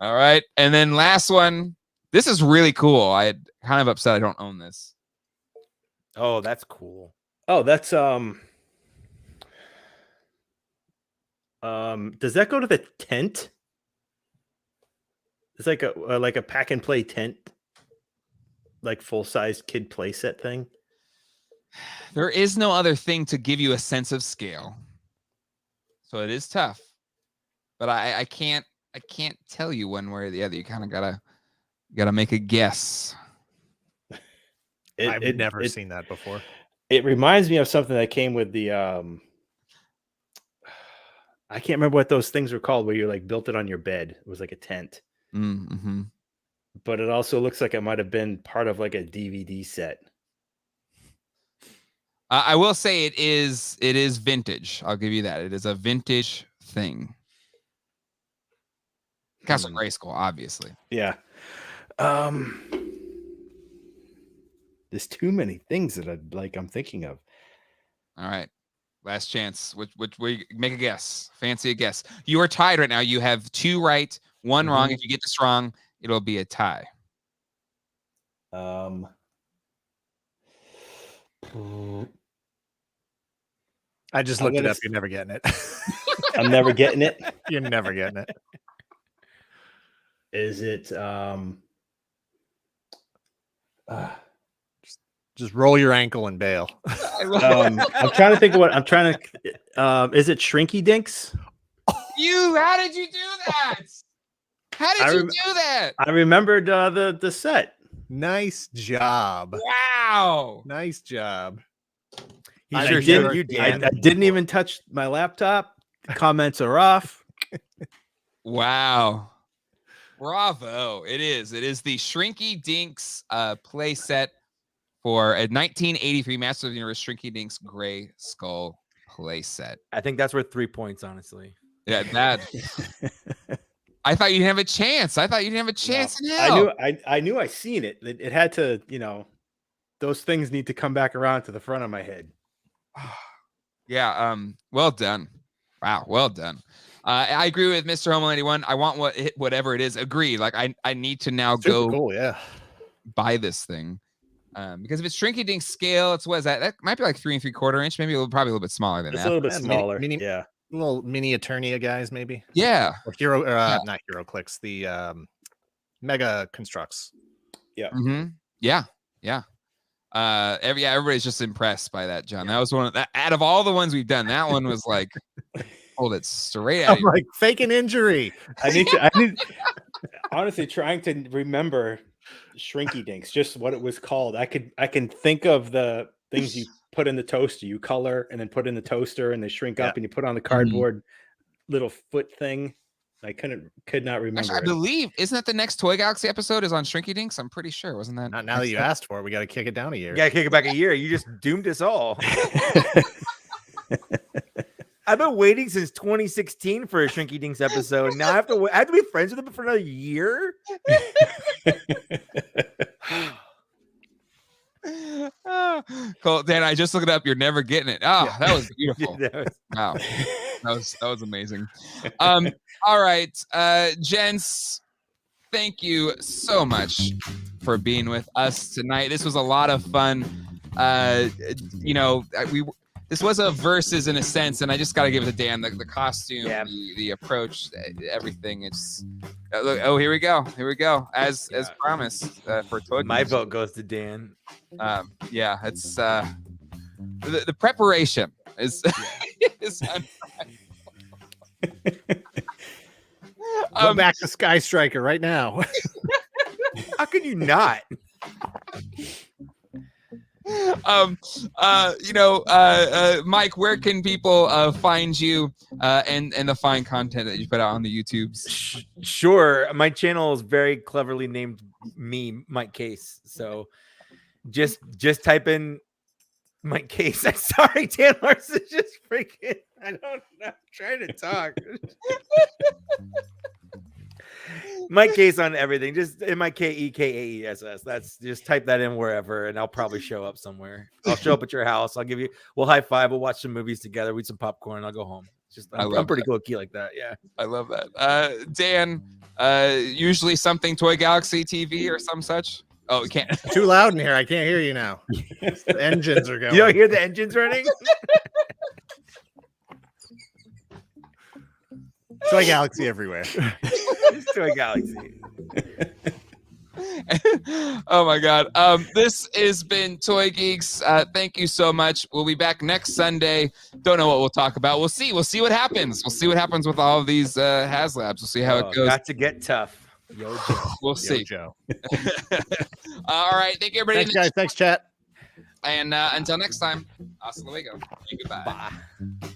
All right, and then last one. This is really cool. I'm kind of upset I don't own this. Oh, that's cool. Oh, that's does that go to the tent? It's like a pack and play tent, like full size kid play set thing. There is no other thing to give you a sense of scale, so it is tough. But I can't tell you one way or the other. You kind of gotta make a guess. I've never seen that before. It reminds me of something that came with the I can't remember what those things were called where you like built it on your bed. It was like a tent. Mm-hmm. But it also looks like it might have been part of like a DVD set. I will say it is vintage. I'll give you that. It is a vintage thing. Castle Grayskull, obviously. Yeah. There's too many things that I'm thinking of. All right. Last chance. Which make a guess. Fancy a guess. You are tied right now. You have 2 right, 1 wrong. If you get this wrong, it'll be a tie. I just looked it up. You're never getting it. I'm never getting it. You're never getting it. Is it just roll your ankle and bail. I'm trying to think of what I'm trying to is it Shrinky Dinks? How did you do that? How did you do that? I remembered the set. Nice job. Wow. Nice job. I didn't even touch my laptop. Comments are off. Wow. Bravo. It is the Shrinky Dinks play set for a 1983 Masters of the Universe Shrinky Dinks Gray Skull play set. I think that's worth 3 points, honestly. Yeah, that. I thought you didn't have a chance. In hell. I knew I seen it. It had to, those things need to come back around to the front of my head. Yeah. Well done. Wow. Well done. I agree with Mr. Homo 81. I want whatever it is. Agreed. Like I need to now go buy this thing. Because if it's Shrinky Dink scale, it's what is that? That might be like 3 3/4 inch, maybe probably a little bit smaller than that. A little bit smaller. Yeah. Little mini Eternia guys, maybe. Yeah. Or not Hero Clicks, the Mega Constructs. Yeah. Mm-hmm. Yeah. Yeah. Everybody's just impressed by that, John. That was one of that out of all the ones we've done. That one was like, hold it straight out. I'm like fake an injury. I need honestly trying to remember Shrinky Dinks, just what it was called. I can think of the things you put in the toaster, you color and then put in the toaster and they shrink up and you put on the cardboard little foot thing. I could not remember. Actually, I believe, isn't that the next Toy Galaxy episode is on Shrinky Dinks? I'm pretty sure. Wasn't that? Not now that you asked for it, we got to kick it down a year. You got to kick it back a year. You just doomed us all. I've been waiting since 2016 for a Shrinky Dinks episode. Now I have to be friends with them for another year. Cool, Dan. I just looked it up. You're never getting it. Oh, that was beautiful. Wow, that was amazing. All right, gents. Thank you so much for being with us tonight. This was a lot of fun. This was a versus in a sense, and I just got to give it to Dan. The costume, the approach, everything. It's here we go. As promised for Toy. My vote goes to Dan. It's the preparation is is Go back to Skystriker right now. How can you not? Mike, where can people find you and the fine content that you put out on the YouTubes? Sure. My channel is very cleverly named Mike Kaess. So just type in Mike Kaess. I'm sorry, Dan Larson just freaking. I don't know. I'm trying to talk. Mike Kaess on everything. Just MikeKeKaess. That's just type that in wherever, and I'll probably show up somewhere. I'll show up at your house. We'll high five. We'll watch some movies together. We'll eat some popcorn. I'll go home. I'm pretty low key like that. Yeah, I love that. Dan, usually something Toy Galaxy TV or some such. Oh, we can't. Too loud in here. I can't hear you now. The engines are going. You don't hear the engines running? Toy Galaxy everywhere. Toy Galaxy. Oh my God. This has been Toy Geeks. Thank you so much. We'll be back next Sunday. Don't know what we'll talk about. We'll see what happens. We'll see what happens with all of these Haslabs. We'll see how it goes. Got to get tough. Yo, Joe. We'll see. Yo, Joe. All right. Thank you, everybody. Thanks, guys. Thanks, chat. And until next time, hasta luego. Goodbye. Bye.